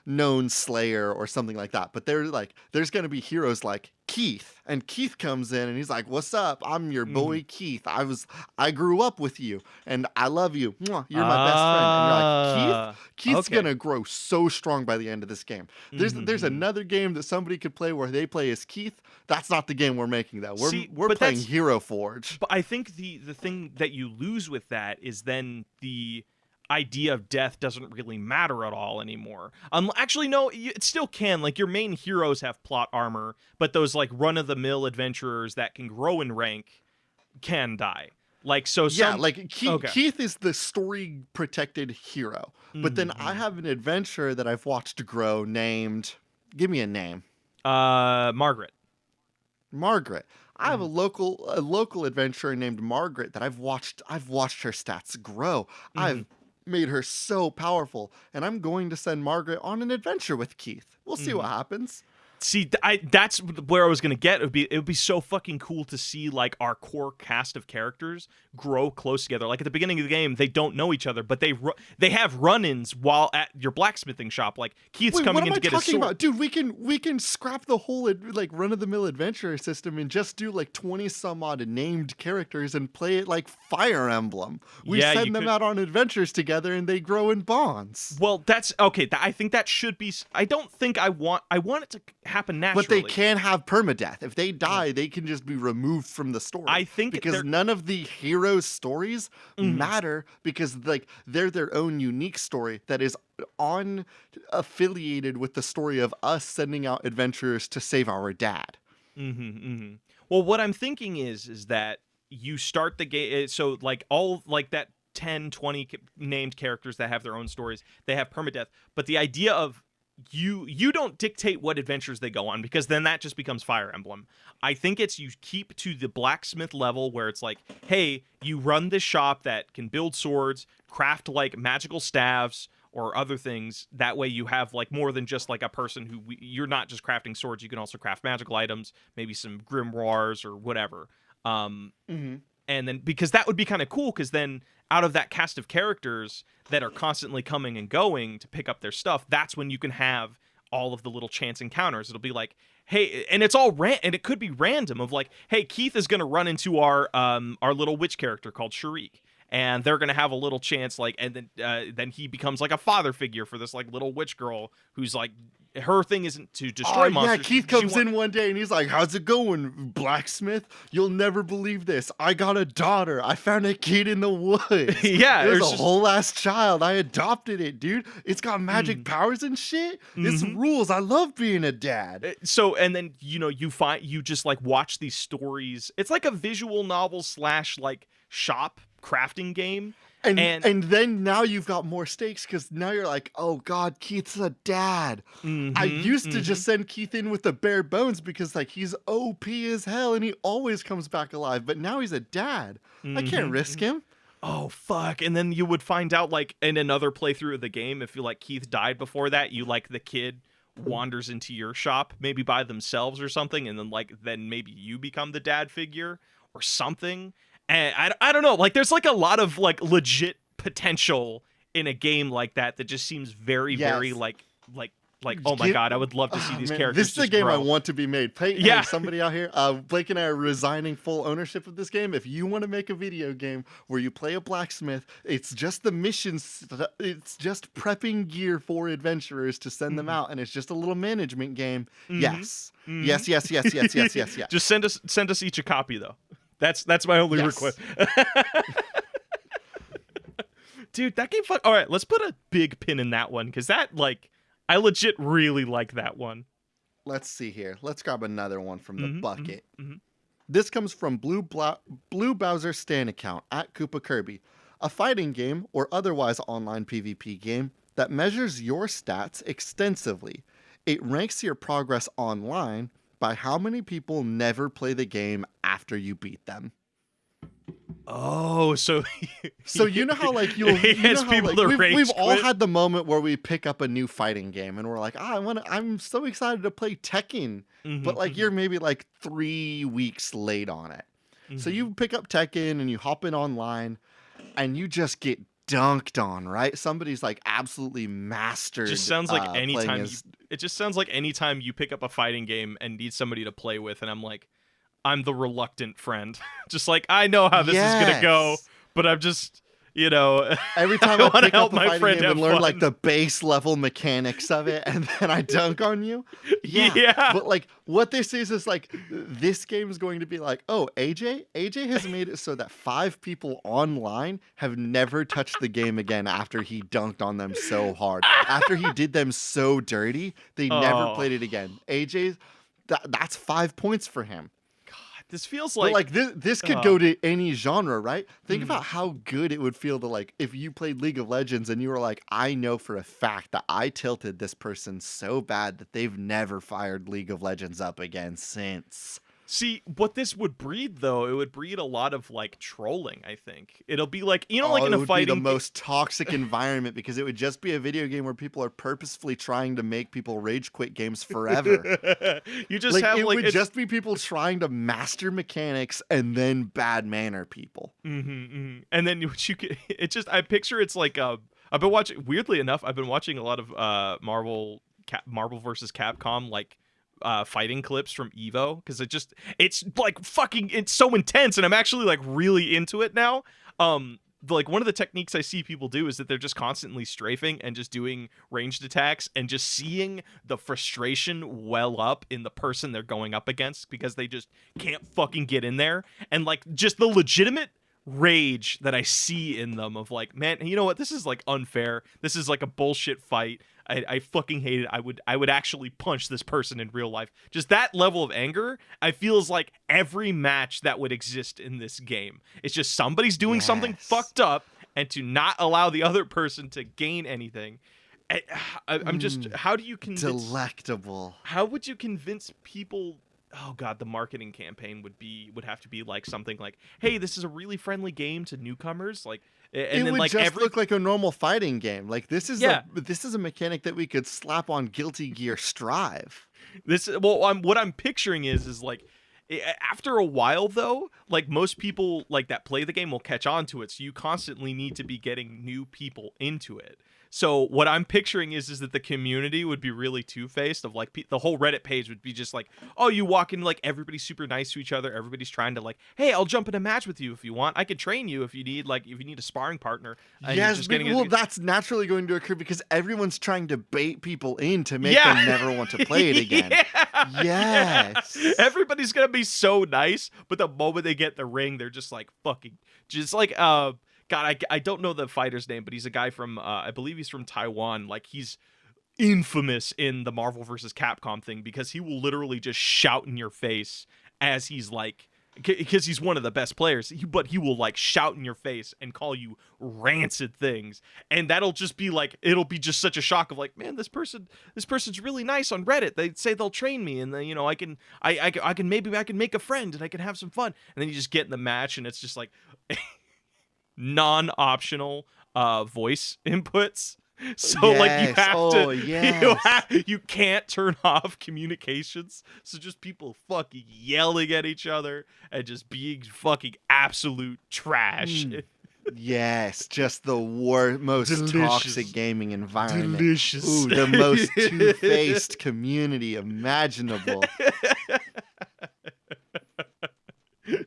known slayer or something like that. But there's going to be heroes like Keith, and Keith comes in and he's like, "What's up? I'm your boy Keith. I grew up with you and I love you. Mwah, you're my best friend." And you're like, Keith's gonna grow so strong by the end of this game. There's another game that somebody could play where they play as Keith. That's not the game we're making though. We're playing Hero Forge. But I think the thing that you lose with that is then the idea of death doesn't really matter at all anymore. Actually, no, it still can. Like, your main heroes have plot armor, but those like run-of-the-mill adventurers that can grow in rank can die. Like, so Keith is the story protected hero, but then I have an adventurer that I've watched grow named, give me a name. Margaret. I have a local adventurer named Margaret that I've watched her stats grow. I've made her so powerful, and I'm going to send Margaret on an adventure with Keith. We'll see what happens. See, that's where I was gonna get. It would be so fucking cool to see like our core cast of characters grow close together. Like at the beginning of the game, they don't know each other, but they have run-ins while at your blacksmithing shop. Like Keith's coming in to get a sword. About? Dude, we can scrap the whole like run-of-the-mill adventure system and just do like 20 some odd named characters and play it like Fire Emblem. We send them out on adventures together and they grow in bonds. Well, that's okay. I think that should be. I don't think I want it to happen naturally. But they can have permadeath. If they die, they can just be removed from the story. I think because none of the heroes' stories matter because like they're their own unique story that is affiliated with the story of us sending out adventurers to save our dad. Well, what I'm thinking is that you start the game. So like all like that 10, 20 named characters that have their own stories, they have permadeath. But the idea of you don't dictate what adventures they go on because then that just becomes Fire Emblem. I think it's you keep to the blacksmith level where it's like, hey, you run this shop that can build swords, craft like magical staves or other things. That way you have like more than just like a person who you're not just crafting swords. You can also craft magical items, maybe some grimoires or whatever. And then because that would be kind of cool because then out of that cast of characters that are constantly coming and going to pick up their stuff, that's when you can have all of the little chance encounters. It'll be like, hey, and it's all and it could be random of like, hey, Keith is going to run into our little witch character called Sharik. And they're gonna have a little chance, like, and then he becomes like a father figure for this like little witch girl who's like, her thing isn't to destroy monsters. Yeah, Keith comes in one day and he's like, "How's it going, blacksmith? You'll never believe this. I got a daughter. I found a kid in the woods. Yeah, there's a whole ass child. I adopted it, dude. It's got magic powers and shit. This rules. I love being a dad." So, and then you just like watch these stories. It's like a visual novel / like shop crafting game. And then now you've got more stakes because now you're like, oh God, Keith's a dad. I used to just send Keith in with the bare bones because like he's OP as hell and he always comes back alive. But now he's a dad. I can't risk him. Oh fuck! And then you would find out like in another playthrough of the game if you like Keith died before that, you like the kid wanders into your shop maybe by themselves or something, and then maybe you become the dad figure or something. And I don't know, like there's like a lot of like legit potential in a game like that just seems very very like oh my God, I would love to see these characters. This is a game grow. I want to be made. Hey, somebody out here, Blake and I are resigning full ownership of this game. If you want to make a video game where you play a blacksmith, it's just the missions, it's just prepping gear for adventurers to send them out, and it's just a little management game. Yes. Yes. Just send us each a copy though. That's my only request. Dude, that game all right, let's put a big pin in that one because that like I legit really like that one. Let's see here. Let's grab another one from the bucket. This comes from Blue Bowser Stan account at Koopa Kirby, a fighting game or otherwise online PvP game that measures your stats extensively. It ranks your progress online by how many people never play the game after you beat them. Oh, so you know how like we've all had the moment where we pick up a new fighting game and we're like, I'm so excited to play Tekken, but like you're maybe like 3 weeks late on it. So you pick up Tekken and you hop in online and you just get dunked on, right? Somebody's like absolutely mastered. It just sounds like it just sounds like anytime you pick up a fighting game and need somebody to play with, and I'm the reluctant friend. Just like, I know how this is gonna go, but I'm just, every time I pick up a fighting game and learn like the base level mechanics of it, and then I dunk on you. Yeah. But like what this is like this game is going to be like, oh, AJ has made it so that 5 people online have never touched the game again after he dunked on them so hard. After he did them so dirty, they never played it again. That's 5 points for him. This feels like... But like this could go to any genre, right? Think about how good it would feel to like, if you played League of Legends and you were like, I know for a fact that I tilted this person so bad that they've never fired League of Legends up again since. See, what this would breed, though, it would breed a lot of, like, trolling, I think. It'll be like, you know, like in a fighting... it would be the most toxic environment because it would just be a video game where people are purposefully trying to make people rage quit games forever. You just have, it like... would just be people trying to master mechanics and then bad manner people. And then it's just, I picture it's like, I've been watching, weirdly enough, I've been watching a lot of Marvel versus Capcom, like, fighting clips from Evo, because it's like fucking, it's so intense, and I'm actually like really into it now. Like one of the techniques I see people do is that they're just constantly strafing and just doing ranged attacks and just seeing the frustration well up in the person they're going up against because they just can't fucking get in there, and like just the legitimate rage that I see in them of like, man, you know what, this is like unfair, this is like a bullshit fight, I fucking hate it, I would actually punch this person in real life. Just that level of anger, I feel is like every match that would exist in this game. It's just somebody's doing something fucked up, and to not allow the other person to gain anything. I'm just, how do you convince... Delectable. How would you convince people... Oh god, the marketing campaign would have to be like something like, "Hey, this is a really friendly game to newcomers." Like, and it then would like just look like a normal fighting game. Like this is a mechanic that we could slap on Guilty Gear Strive. What I'm picturing is like, after a while though, like most people like that play the game will catch on to it. So you constantly need to be getting new people into it. So what I'm picturing is that the community would be really two-faced of like the whole Reddit page would be just like, oh, you walk in, like everybody's super nice to each other. Everybody's trying to like, hey, I'll jump in a match with you if you want. I could train you if you need a sparring partner. Yes, that's naturally going to occur because everyone's trying to bait people in to make them never want to play it again. Yes. Everybody's going to be so nice, but the moment they get the ring, they're just like fucking, just like, God, I don't know the fighter's name, but he's a guy from, I believe he's from Taiwan. Like, he's infamous in the Marvel versus Capcom thing because he will literally just shout in your face as he's like, because he's one of the best players, but he will like shout in your face and call you rancid things. And that'll just be like, it'll be just such a shock of like, man, this person's really nice on Reddit. They say they'll train me, and then, you know, I can make a friend and I can have some fun. And then you just get in the match and it's just like non-optional voice inputs, so like you have you can't turn off communications, so just people fucking yelling at each other and just being fucking absolute trash. Yes, just the most toxic gaming environment. Delicious. Ooh, the most two-faced community imaginable.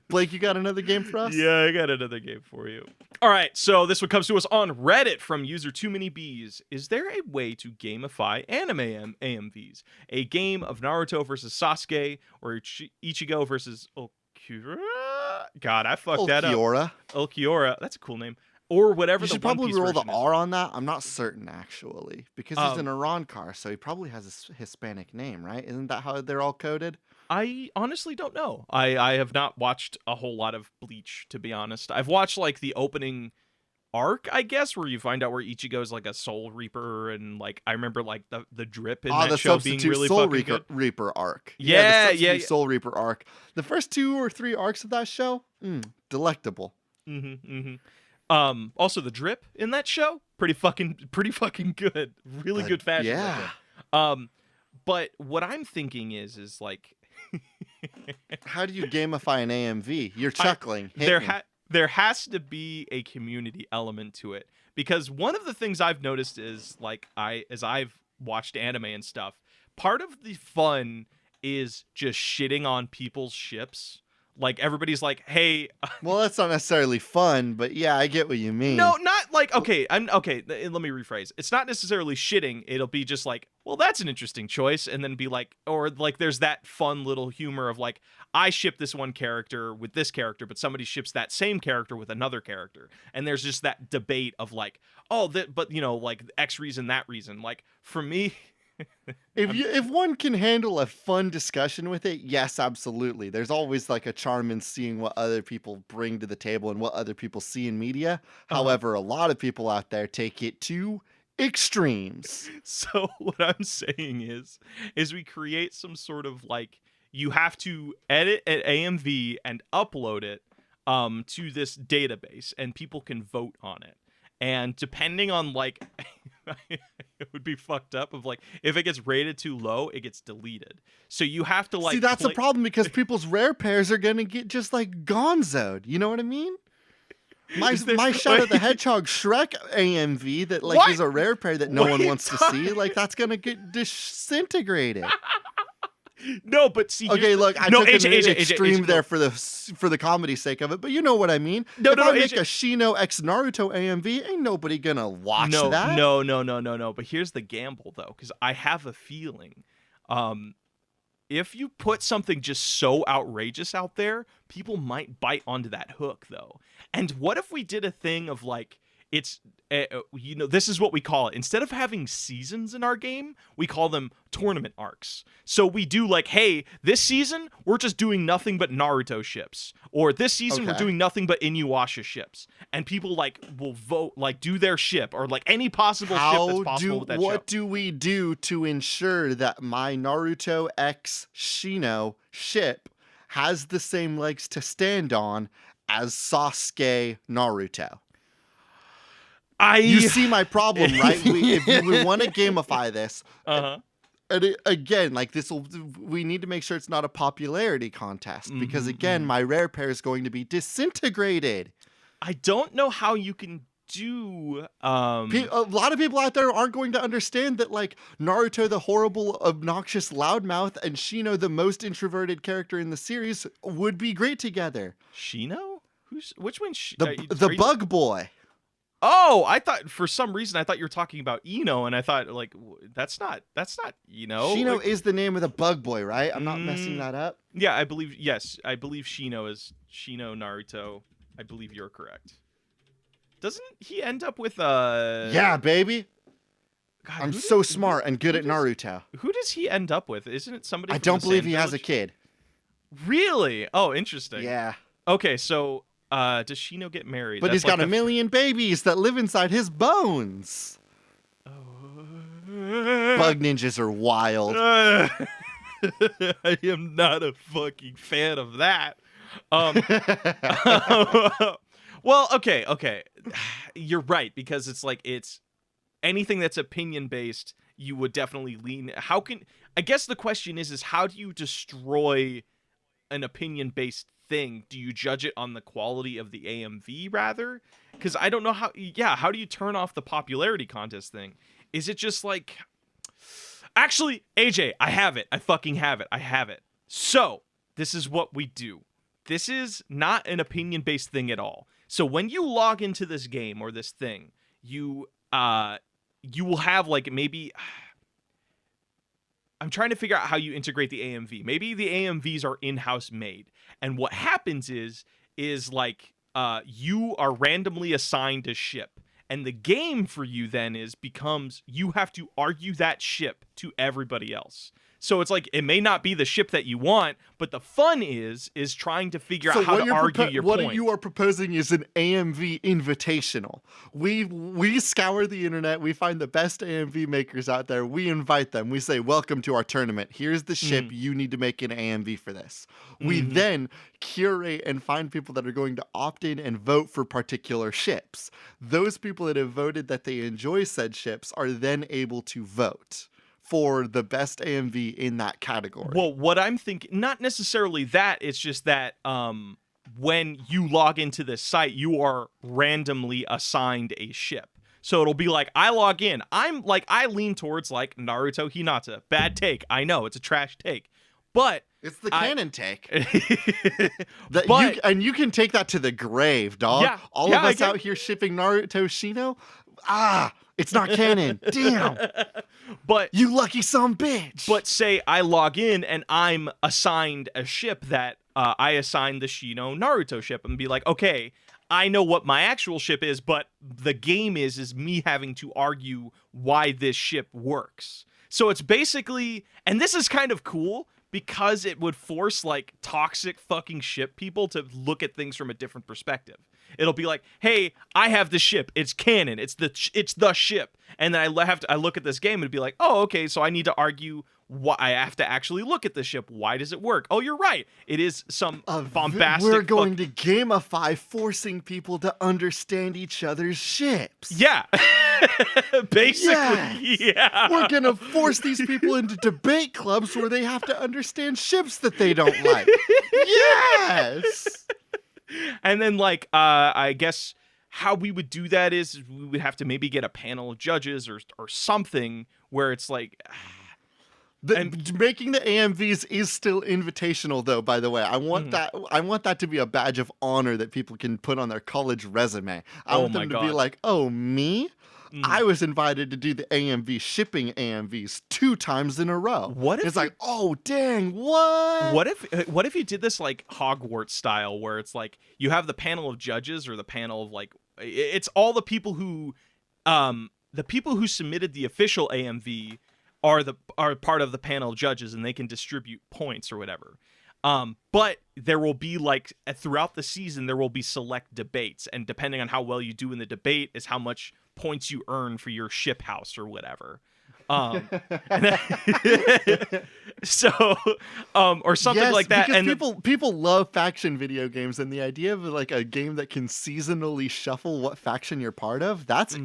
Blake, you got another game for us? Yeah, I got another game for you. All right, so this one comes to us on Reddit from user Too Many Bees. Is there a way to gamify anime AMVs? A game of Naruto versus Sasuke, or Ichigo versus Ulquiorra? God, I fucked that up. Ulquiorra. That's a cool name. Or whatever. You should probably roll the R on that. I'm not certain, actually, because he's an Iran-car, so he probably has a Hispanic name, right? Isn't that how they're all coded? I honestly don't know. I have not watched a whole lot of Bleach, to be honest. I've watched like the opening arc, I guess, where you find out where Ichigo's like a Soul Reaper, and like I remember like the drip in that show being really Soul fucking good. Reaper arc. Yeah, the Soul Reaper arc. The first 2 or 3 arcs of that show, delectable. Also the drip in that show, pretty fucking good. Really good fashion. Yeah. But what I'm thinking is like, how do you gamify an AMV? You're chuckling. There has to be a community element to it, because one of the things I've noticed is like as I've watched anime and stuff, part of the fun is just shitting on people's ships. Like everybody's like, hey. Well, that's not necessarily fun, but yeah, I get what you mean. No, not like, okay. Let me rephrase. It's not necessarily shitting. It'll be just like, well, that's an interesting choice, and then be like, or like, there's that fun little humor of like, I ship this one character with this character, but somebody ships that same character with another character, and there's just that debate of like, oh, but you know, like X reason, that reason. Like for me. If one can handle a fun discussion with it, yes, absolutely. There's always like a charm in seeing what other people bring to the table and what other people see in media. However, a lot of people out there take it to extremes. So what I'm saying is we create some sort of like, you have to edit an AMV and upload it to this database, and people can vote on it. And depending on like, it would be fucked up of like, if it gets rated too low, it gets deleted. So you have to like. See, that's a problem because people's rare pairs are gonna get just like gonzoed. You know what I mean? My Shadow the Hedgehog Shrek AMV that like is a rare pair that no one wants to see. Like that's gonna get disintegrated. No, but see. Okay, look, I took an extreme there for the comedy sake of it, but you know what I mean. If I make a Shino X Naruto AMV, ain't nobody gonna watch that. No. But here's the gamble though, because I have a feeling, if you put something just so outrageous out there, people might bite onto that hook though. And what if we did a thing of like, it's, this is what we call it. Instead of having seasons in our game, we call them tournament arcs. So we do like, hey, this season, we're just doing nothing but Naruto ships. Or this season, we're doing nothing but Inuyasha ships. And people like will vote, like do their ship or like any possible ship that's possible with that show. What do we do to ensure that my Naruto X Shino ship has the same legs to stand on as Sasuke Naruto? You see my problem, right? If we want to gamify this, and again, like we need to make sure it's not a popularity contest because again, my rare pair is going to be disintegrated. I don't know how you can do. A lot of people out there aren't going to understand that, like Naruto, the horrible, obnoxious loudmouth, and Shino, the most introverted character in the series, would be great together. Shino? Which one? The Bug Boy. Oh, I thought for some reason you were talking about Ino, and I thought like that's not Ino. Shino is the name of the Bug Boy, right? I'm not messing that up. Yeah, I believe Shino is Shino Naruto. I believe you're correct. Doesn't he end up with Yeah, baby. God, I'm so smart and good at Naruto. Who does he end up with? Isn't it somebody? I don't believe he has a kid. Really? Oh, interesting. Yeah. Okay, so does Shino get married? But he's got a million babies that live inside his bones. Bug ninjas are wild. I am not a fucking fan of that. Well, okay. You're right, because it's like it's anything that's opinion based, you would definitely lean. I guess the question is how do you destroy an opinion based thing? Do you judge it on the quality of the AMV rather? Because I don't know how do you turn off the popularity contest thing? Is it just like, actually, AJ, I have it. I fucking have it. I have it. So this is what we do. This is not an opinion-based thing at all. So when you log into this game or this thing, you will have like maybe, I'm trying to figure out how you integrate the AMV. Maybe the AMVs are in-house made. And what happens is like you are randomly assigned a ship. And the game for you then becomes you have to argue that ship to everybody else. So it's like it may not be the ship that you want, but the fun is trying to figure out how to argue your point. What you are proposing is an AMV invitational. We scour the internet, we find the best AMV makers out there, we invite them, we say, welcome to our tournament. Here's the ship, you need to make an AMV for this. We then curate and find people that are going to opt in and vote for particular ships. Those people that have voted that they enjoy said ships are then able to vote for the best AMV in that category. Well, what I'm thinking, not necessarily that, it's just that when you log into this site, you are randomly assigned a ship. So it'll be like, I log in, I lean towards like Naruto Hinata. Bad take, I know, it's a trash take. But it's the canon take. You can take that to the grave, dog. Yeah, All of us out here shipping Naruto Shino, it's not canon. Damn. But you lucky son bitch. But say I log in and I'm assigned a ship that I assigned the Shino Naruto ship and be like, okay, I know what my actual ship is, but the game is me having to argue why this ship works. So it's basically, and this is kind of cool because it would force like toxic fucking ship people to look at things from a different perspective. It'll be like, hey, I have the ship. It's canon. It's the ship. And then I look at this game and be like, oh, okay, so I need to argue why I have to actually look at the ship. Why does it work? Oh, you're right. It is some bombastic. We're going to gamify forcing people to understand each other's ships. Yeah. Basically, yes. yeah. We're going to force these people into debate clubs where they have to understand ships that they don't like. Yes. And then, like, I guess how we would do that is we would have to maybe get a panel of judges or something where it's like... Making the AMVs is still invitational, though. By the way, I want that. I want that to be a badge of honor that people can put on their college resume. I want them to be like, "Oh, me? I was invited to do the AMV shipping AMVs 2 times in a row." What if it's like, "Oh, dang, what?" What if you did this like Hogwarts style, where it's like you have the panel of judges or the panel of like it's all the people who submitted the official AMV. Are part of the panel of judges, and they can distribute points or whatever. But there will be like throughout the season there will be select debates, and depending on how well you do in the debate is how much points you earn for your ship house or whatever. So or something like that. Because And people love faction video games, and the idea of like a game that can seasonally shuffle what faction you're part of, that's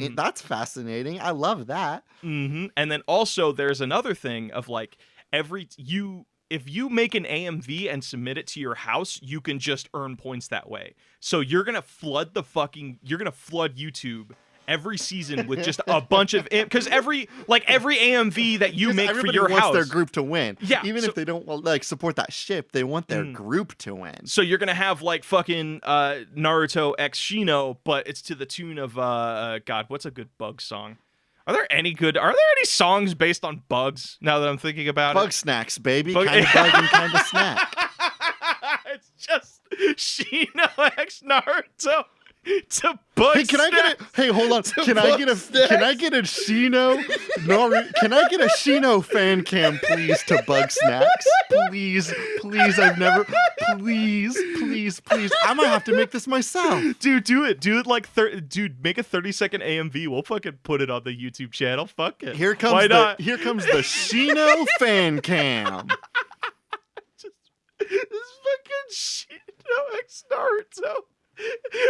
fascinating. I love that. And then also there's another thing of like if you make an AMV and submit it to your house, you can just earn points that way. So you're gonna flood YouTube every season with just a bunch of because every AMV that you make for your house, their group to win. Yeah, even if they don't like support that ship, they want their group to win. So you're gonna have like fucking Naruto X Shino, but it's to the tune of God, what's a good bug song? Are there any songs based on bugs? Now that I'm thinking about Bug snacks, baby. Kind of bug and kind of snack. It's just Shino X Naruto. To bug hey, can I get it? Hey, hold on. Can I get a Shino? Can I get a Shino fan cam, please, to Bug Snacks? Please. Please. I might have to make this myself. Dude, do it. Do it like dude, make a 30-second AMV. We'll fucking put it on the YouTube channel. Fuck it. Here comes the Shino fan cam. This fucking Shino X Naruto.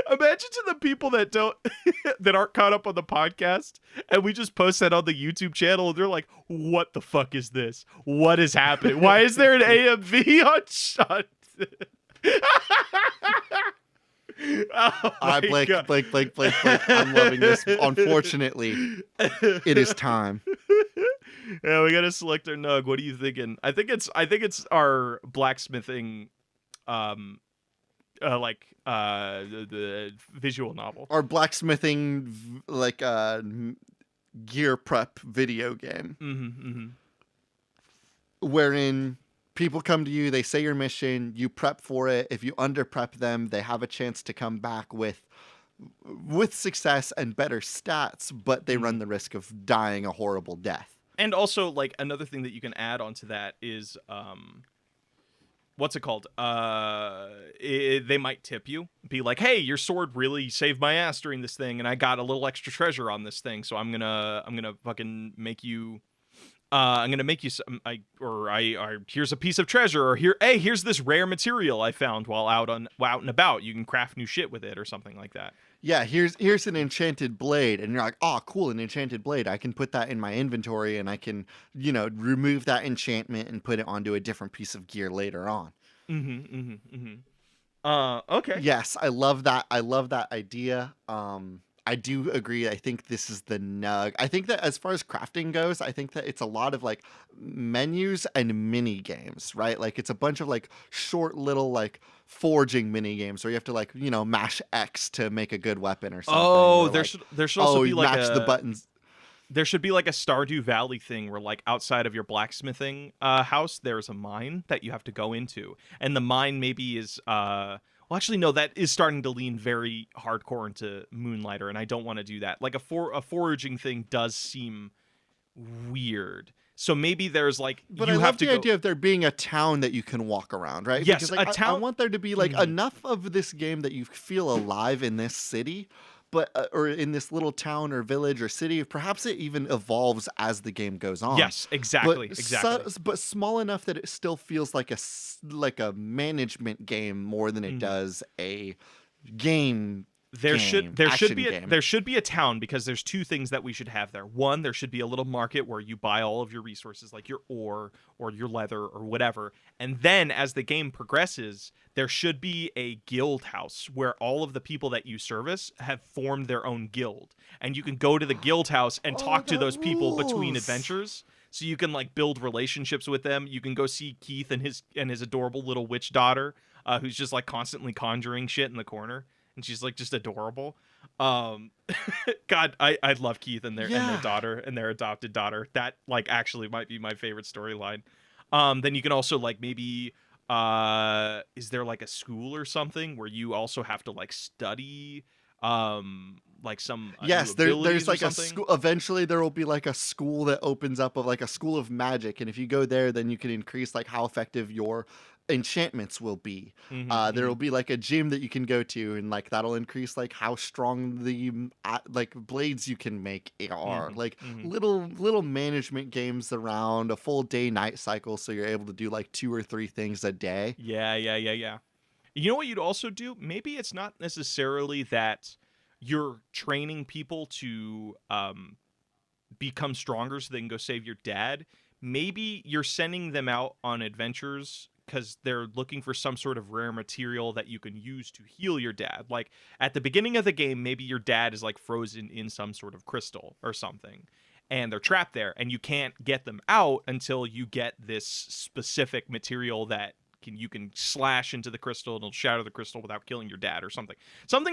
Imagine to the people that aren't caught up on the podcast, and we just post that on the YouTube channel, and they're like, "What the fuck is this? What is happening? Why is there an AMV on shot?" Blake. I'm loving this. Unfortunately, it is time. Yeah, we gotta select our nug. What are you thinking? I think it's our blacksmithing. The visual novel or blacksmithing gear prep video game, wherein people come to you, they say your mission, you prep for it. If you under prep them, they have a chance to come back with success and better stats, but they run the risk of dying a horrible death. And also, like, another thing that you can add onto that is what's it called? They might tip you, be like, "Hey, your sword really saved my ass during this thing, and I got a little extra treasure on this thing, so I'm gonna fucking make you. I'm gonna make you some. Here's a piece of treasure, or here's this rare material I found while out and about. You can craft new shit with it, or something like that." Yeah, here's an enchanted blade, and you're like, "Oh, cool, an enchanted blade. I can put that in my inventory, and I can, remove that enchantment and put it onto a different piece of gear later on." Okay. Yes, I love that. I love that idea. I do agree. I think this is the nug. I think that as far as crafting goes, I think that it's a lot of like menus and mini games, right? Like it's a bunch of like short little like forging mini games where you have to like, mash X to make a good weapon or something. Oh, there should also be like match the buttons. There should be like a Stardew Valley thing where like outside of your blacksmithing house, there's a mine that you have to go into. And the mine maybe is well, actually, no, that is starting to lean very hardcore into Moonlighter, and I don't want to do that. Like a foraging thing does seem weird. So maybe there's like But you I have love to the go. idea of there being a town that you can walk around, right? Yes, because like a I town. want there to be like enough of this game that you feel alive in this city, but or in this little town or village or city. Perhaps it even evolves as the game goes on. Yes, exactly, But exactly. but small enough that it still feels like like a management game more than it does a game. There should Action be game. there should be a town, because there's two things that we should have there. One, there should be a little market where you buy all of your resources, like your ore or your leather or whatever. And then as the game progresses, there should be a guild house where all of the people that you service have formed their own guild, and you can go to the guild house and talk to those people between adventures. So you can like build relationships with them. You can go see Keith and his adorable little witch daughter, who's just like constantly conjuring shit in the corner. And she's like just adorable. God, I love Keith and their daughter and their adopted daughter. That like actually might be my favorite storyline. Then you can also like maybe is there like a school or something where you also have to like study like some yes, there's there's like a school. Eventually there will be like a school that opens up of like a school of magic, and if you go there then you can increase like how effective your enchantments will be. There will be like a gym that you can go to, and like that'll increase like how strong the like blades you can make are. Little management games around a full day night cycle, so you're able to do like 2 or 3 things a day. Yeah. You know what you'd also do? Maybe it's not necessarily that you're training people to become stronger so they can go save your dad. Maybe you're sending them out on adventures because they're looking for some sort of rare material that you can use to heal your dad. Like at the beginning of the game, maybe your dad is like frozen in some sort of crystal or something, and they're trapped there, and you can't get them out until you get this specific material that you can slash into the crystal and it'll shatter the crystal without killing your dad or something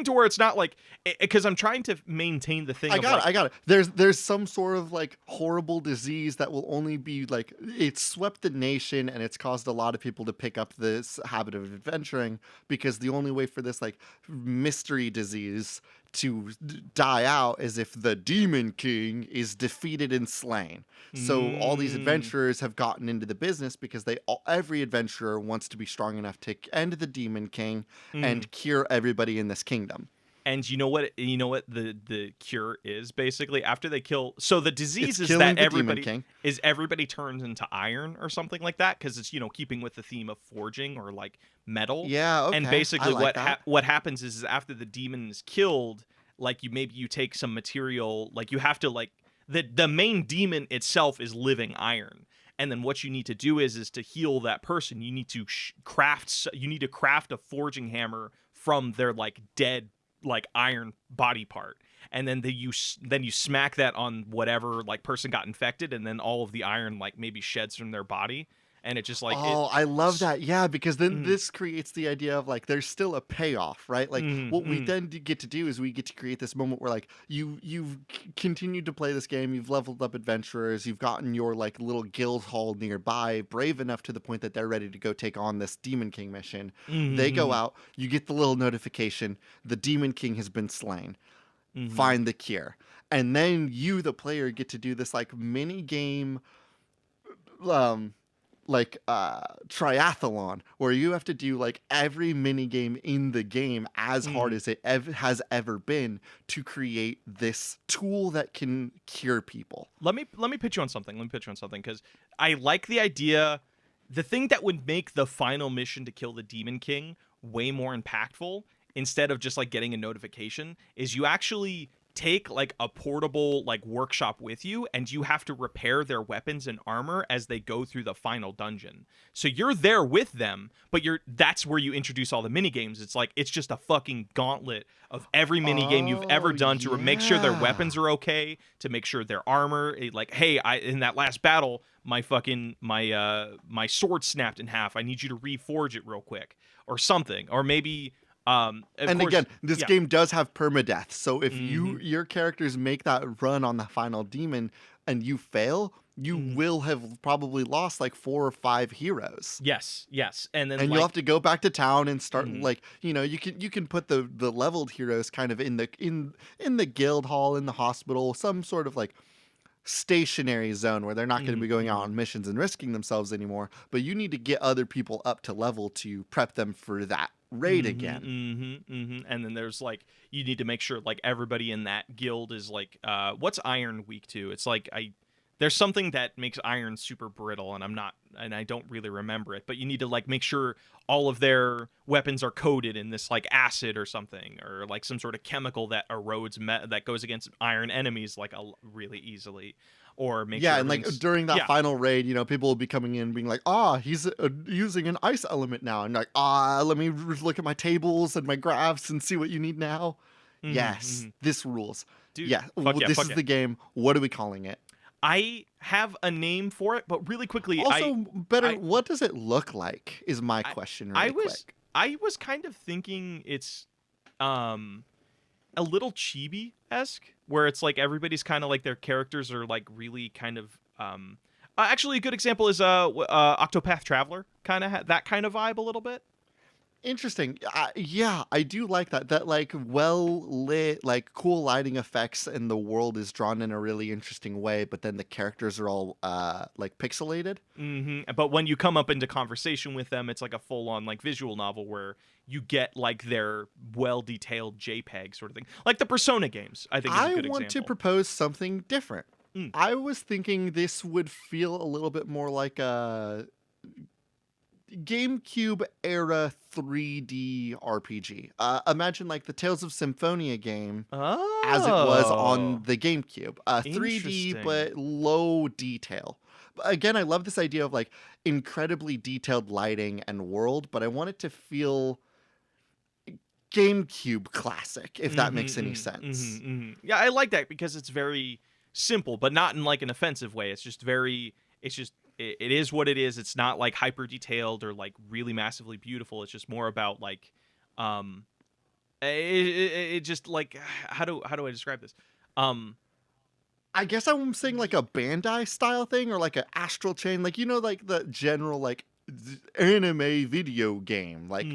to where it's not like, because I'm trying to maintain the thing. I got it. There's some sort of like horrible disease that will only be like, it's swept the nation and it's caused a lot of people to pick up this habit of adventuring, because the only way for this like mystery disease to die out is if the Demon King is defeated and slain. So all these adventurers have gotten into the business because every adventurer wants to be strong enough to end the Demon King and cure everybody in this kingdom. And you know what the cure is basically after they kill. So the disease it's is that everybody turns into iron or something like that, because it's keeping with the theme of forging or like metal. Yeah, okay. And basically what happens is after the demon is killed, like you take some material, like you have to like the main demon itself is living iron. And then what you need to do is to heal that person. You need to craft a forging hammer from their like dead like iron body part, and then you smack that on whatever like person got infected, and then all of the iron like maybe sheds from their body, and it just like I love that. Yeah, because then this creates the idea of like there's still a payoff, right? Like what we then get to do is we get to create this moment where like you've continued to play this game, you've leveled up adventurers, you've gotten your like little guild hall nearby brave enough to the point that they're ready to go take on this Demon King mission. They go out, you get the little notification, the Demon King has been slain. Find the cure. And then you, the player, get to do this like mini game triathlon where you have to do like every mini game in the game as hard as it has ever been to create this tool that can cure people. Let me pitch you on something. Because I like the idea. The thing that would make the final mission to kill the Demon King way more impactful, instead of just like getting a notification, is you actually take like a portable like workshop with you, and you have to repair their weapons and armor as they go through the final dungeon. So you're there with them, but that's where you introduce all the mini games. It's like it's just a fucking gauntlet of every mini game you've ever done to make sure their weapons are okay, to make sure their armor, like, hey, in that last battle my fucking my sword snapped in half, I need you to reforge it real quick or something. Or maybe again, this game does have permadeath, so if your characters make that run on the final demon and you fail, you will have probably lost like 4 or 5 heroes. Yes, and then you'll have to go back to town and start like you can put the leveled heroes kind of in the guild hall, in the hospital, some sort of like stationary zone where they're not going to be going out on missions and risking themselves anymore, but you need to get other people up to level to prep them for that raid again. And then there's like, you need to make sure like everybody in that guild is like, what's iron weak to? It's like, there's something that makes iron super brittle, and I don't really remember it, but you need to like make sure all of their weapons are coated in this like acid or something, or like some sort of chemical that erodes that goes against iron enemies like really easily, or make sure and like during that final raid, people will be coming in being like, he's using an ice element now, and like, let me look at my tables and my graphs and see what you need now. This rules. Dude, this is the game. What are we calling it? I have a name for it, but really quickly, what does it look like? Is my question. I was kind of thinking it's a little chibi-esque, where it's like everybody's kind of like their characters are like really kind of actually a good example is Octopath Traveler, kind of that kind of vibe a little bit. Interesting. I do like that like well lit, like cool lighting effects, and the world is drawn in a really interesting way, but then the characters are all like pixelated. But when you come up into conversation with them, it's like a full-on like visual novel where you get like their well-detailed JPEG sort of thing, like the Persona games. I think is a good example. I want to propose something different. I was thinking this would feel a little bit more like a GameCube era 3D RPG. Imagine like the Tales of Symphonia game as it was on the GameCube. 3D but low detail. But again, I love this idea of like incredibly detailed lighting and world, but I want it to feel GameCube classic, if that makes any sense. Yeah, I like that because it's very simple, but not in like an offensive way. It is what it is. It's not like hyper detailed or like really massively beautiful. It's just more about like, it just like, how do I describe this? I guess I'm saying like a Bandai style thing, or like an Astral Chain, like, like the general like anime video game, like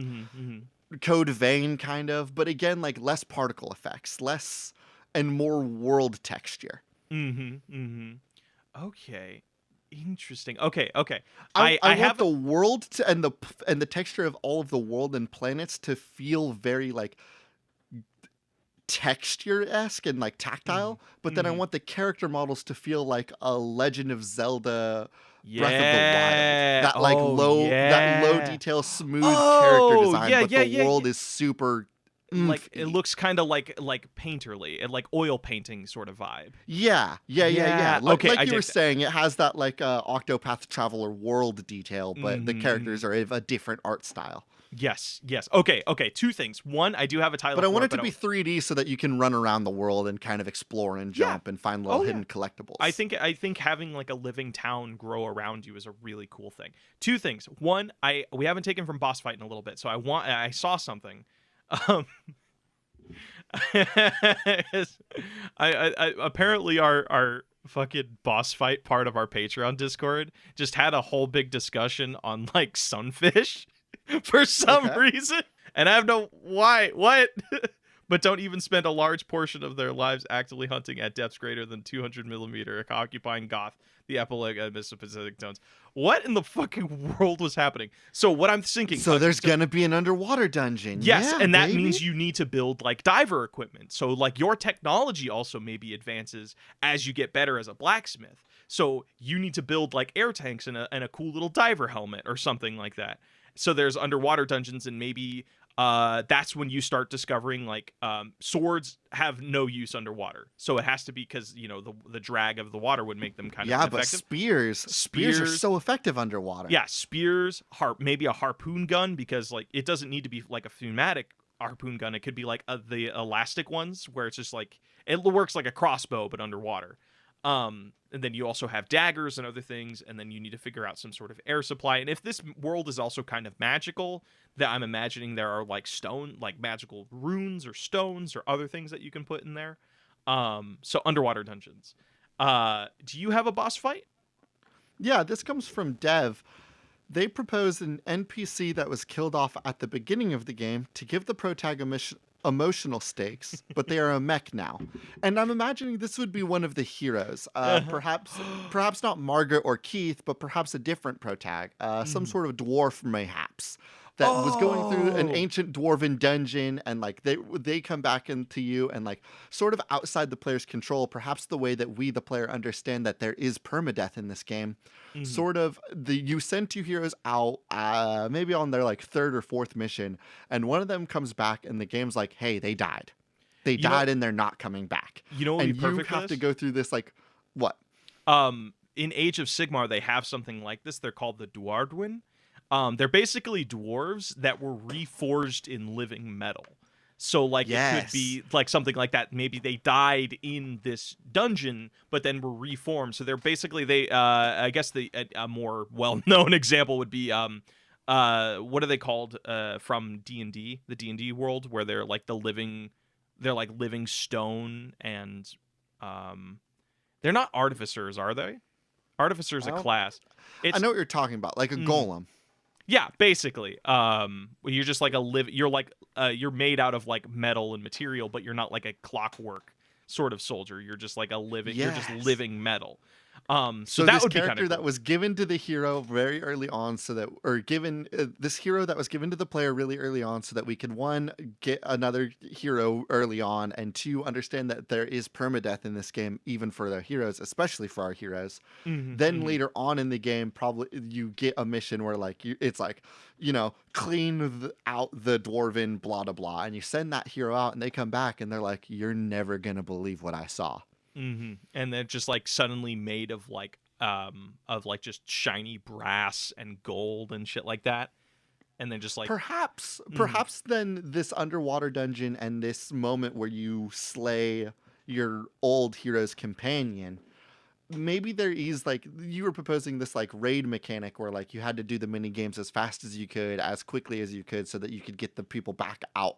Code Vein kind of, but again, like less particle effects, less and more world texture. Okay. Interesting. Okay. I want the world and the texture of all of the world and planets to feel very like texture-esque and like tactile, but then I want the character models to feel like a Legend of Zelda Breath of the Wild. That like low detail, smooth character design, but the world is super like it looks kind of like painterly and like oil painting sort of vibe. Yeah. Like you were saying, it has that like Octopath Traveler world detail, but the characters are of a different art style. Yes. Okay. Two things. One, I do have a title, but I want it to be 3D so that you can run around the world and kind of explore and jump and find little hidden collectibles. I think having like a living town grow around you is a really cool thing. Two things. One, we haven't taken from boss fight in a little bit, so I saw something. I apparently our fucking boss fight part of our Patreon Discord just had a whole big discussion on like sunfish for some reason, and I have no what but don't even spend a large portion of their lives actively hunting at depths greater than 200 millimeter, occupying Goth, the epileg and Pacific zones. What in the fucking world was happening? So what I'm thinking... So there's gonna be an underwater dungeon. Yes, and that means you need to build, like, diver equipment. So, like, your technology also maybe advances as you get better as a blacksmith. So you need to build, like, air tanks and a cool little diver helmet or something like that. So there's underwater dungeons, and maybe that's when you start discovering like swords have no use underwater, so it has to be because the drag of the water would make them kind of ineffective. But spears are so effective underwater. Spears, maybe a harpoon gun, because like it doesn't need to be like a pneumatic harpoon gun. It could be like the elastic ones where it's just like it works like a crossbow but underwater. And then you also have daggers and other things, and then you need to figure out some sort of air supply. And if this world is also kind of magical, that I'm imagining there are like magical runes or stones or other things that you can put in there. So underwater dungeons. Do you have a boss fight? Yeah, this comes from Dev. They proposed an NPC that was killed off at the beginning of the game to give the protagonist emotional stakes, but they are a mech now. And I'm imagining this would be one of the heroes. Perhaps not Margaret or Keith, but perhaps a different protag. Some sort of dwarf mayhaps. That was going through an ancient dwarven dungeon, and like they come back into you, and like sort of outside the player's control, perhaps the way that we the player understand that there is permadeath in this game. Sort of you send two heroes out maybe on their like third or fourth mission, and one of them comes back and the game's like, hey, they died. They died and they're not coming back. You know what would be perfect you have to go through this like what? In Age of Sigmar they have something like this. They're called the Duardwin. They're basically dwarves that were reforged in living metal. So, like, it could be, like, something like that. Maybe they died in this dungeon, but then were reformed. So they're basically, I guess a more well-known example would be, what are they called from D&D, the D&D world, where they're, like, living stone, and they're not artificers, are they? Artificer's a class. I know what you're talking about, like a golem. Yeah, basically. You're just like you're made out of like metal and material, but you're not like a clockwork sort of soldier. You're just like you're just living metal. So that this would be character cool. that was given to the hero very early on, this hero that was given to the player really early on, so that we could, one, get another hero early on, and two, understand that there is permadeath in this game, even for the heroes, especially for our heroes. Then later on in the game, probably you get a mission where like it's like, clean out the dwarven blah blah blah, and you send that hero out, and they come back and they're like, you're never gonna believe what I saw. And they're just like suddenly made of just shiny brass and gold and shit like that, and then just like perhaps then this underwater dungeon and this moment where you slay your old hero's companion, maybe there is like you were proposing this like raid mechanic where like you had to do the mini games as fast as you could, as quickly as you could, so that you could get the people back out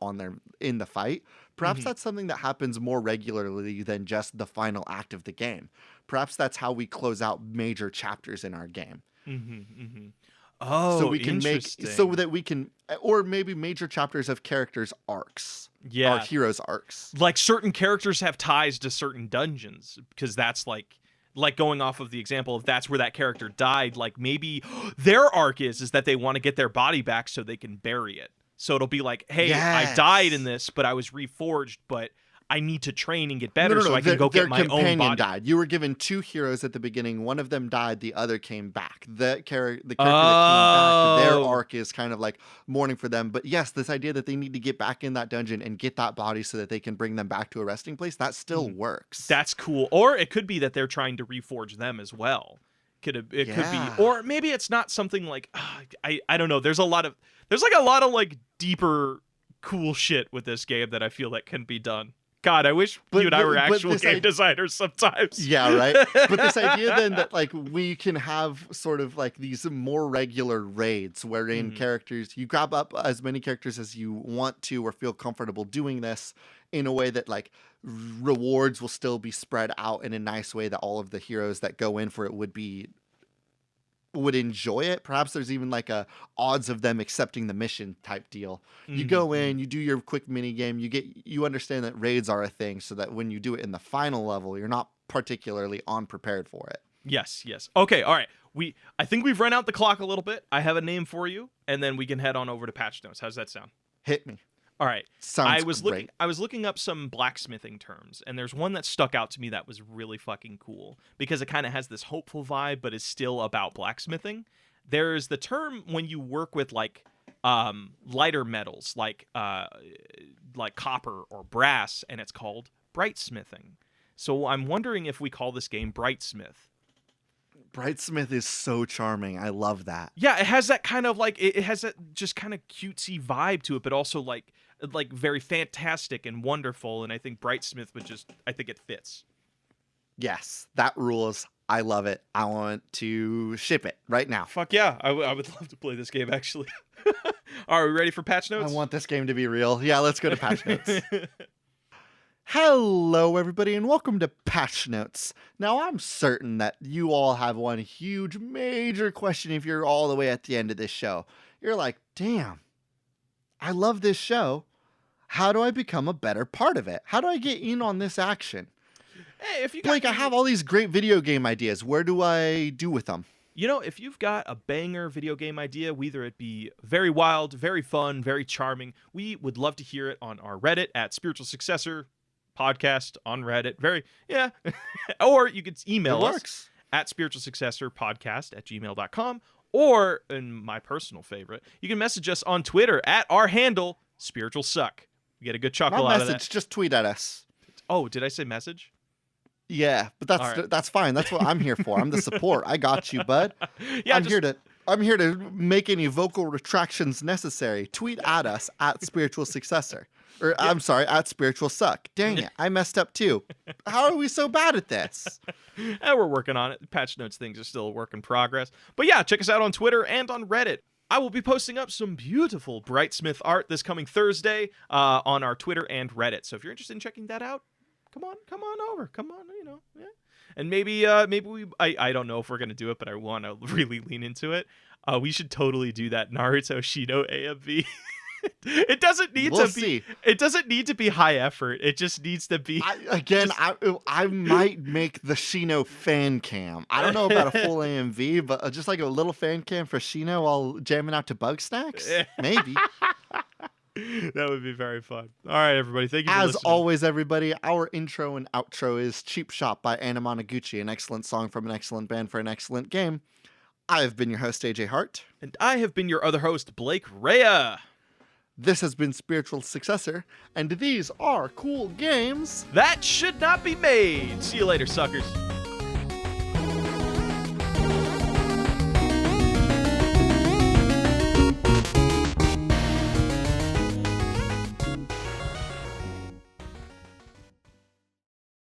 in the fight. Perhaps that's something that happens more regularly than just the final act of the game. Perhaps that's how we close out major chapters in our game. Oh, so we can interesting. or maybe major chapters of characters' arcs. Yeah, our heroes' arcs. Like certain characters have ties to certain dungeons, because that's like going off of the example of that's where that character died, like maybe their arc is that they want to get their body back so they can bury it. So it'll be like, hey, I died in this, but I was reforged, but I need to train and get better so I can go get my own body. Their companion died. You were given two heroes at the beginning. One of them died. The other came back. The character that came back, their arc is kind of like mourning for them. But yes, this idea that they need to get back in that dungeon and get that body so that they can bring them back to a resting place, that still works. That's cool. Or it could be that they're trying to reforge them as well. Could be, or maybe it's not something like I don't know. There's a lot of like deeper cool shit with this game that I feel that can be done. God, I wish you and I were actual game designers sometimes. Yeah, right? But this idea then that like we can have sort of like these more regular raids wherein characters, you grab up as many characters as you want to or feel comfortable doing this in a way that like rewards will still be spread out in a nice way that all of the heroes that go in for it would enjoy it. Perhaps there's even like a odds of them accepting the mission type deal. You go in, you do your quick mini game, you understand that raids are a thing, so that when you do it in the final level, you're not particularly unprepared for it. Yes. Okay, all right. I think we've run out the clock a little bit. I have a name for you, and then we can head on over to patch notes. How's that sound? Hit me. All right. Sounds great. I was looking up some blacksmithing terms, and there's one that stuck out to me that was really fucking cool because it kind of has this hopeful vibe, but is still about blacksmithing. There's the term when you work with like lighter metals, like copper or brass, and it's called brightsmithing. So I'm wondering if we call this game Brightsmith. Brightsmith is so charming. I love that. Yeah, it has that kind of like it has that just kind of cutesy vibe to it, but also like very fantastic and wonderful. And I think Brightsmith I think it fits. Yes, that rules. I love it. I want to ship it right now. Fuck yeah, I would love to play this game actually. Are we ready for patch notes? I want this game to be real. Yeah, let's go to patch notes. Hello, everybody, and welcome to Patch Notes. Now, I'm certain that you all have one huge, major question if you're all the way at the end of this show. You're like, damn, I love this show. How do I become a better part of it? How do I get in on this action? Hey, if you Blake, I have all these great video game ideas. Where do I do with them? You know, if you've got a banger video game idea, whether it be very wild, very fun, very charming, we would love to hear it on our Reddit at Spiritual Successor Podcast on Reddit. Or you could email us at spiritualsuccessorpodcast@gmail.com, or, in my personal favorite, you can message us on Twitter at our handle, SpiritualSuck. You get a good chuckle out of that. Just tweet at us. Oh, did I say message? Yeah, but that's fine. That's what I'm here for. I'm the support. I got you, bud. Yeah, I'm here to make any vocal retractions necessary. Tweet at us at Spiritual Successor. Or I'm sorry, at Spiritual Suck. Dang it, I messed up too. How are we so bad at this? And we're working on it. Patch notes things are still a work in progress. But yeah, check us out on Twitter and on Reddit. I will be posting up some beautiful Brightsmith art this coming Thursday on our Twitter and Reddit. So if you're interested in checking that out, come on over. Come on, yeah. And maybe I don't know if we're gonna do it, but I want to really lean into it. We should totally do that Naruto Shino AMV. It doesn't need It doesn't need to be high effort. It just needs to be. I might make the Shino fan cam. I don't know about a full AMV, but just like a little fan cam for Shino while jamming out to Bug Snacks. Maybe. That would be very fun. All right, everybody. Thank you for listening. As always, everybody, our intro and outro is Cheap Shop by Anna Monoguchi, an excellent song from an excellent band for an excellent game. I have been your host, AJ Hart. And I have been your other host, Blake Rea. This has been Spiritual Successor, and these are cool games that should not be made. See you later, suckers.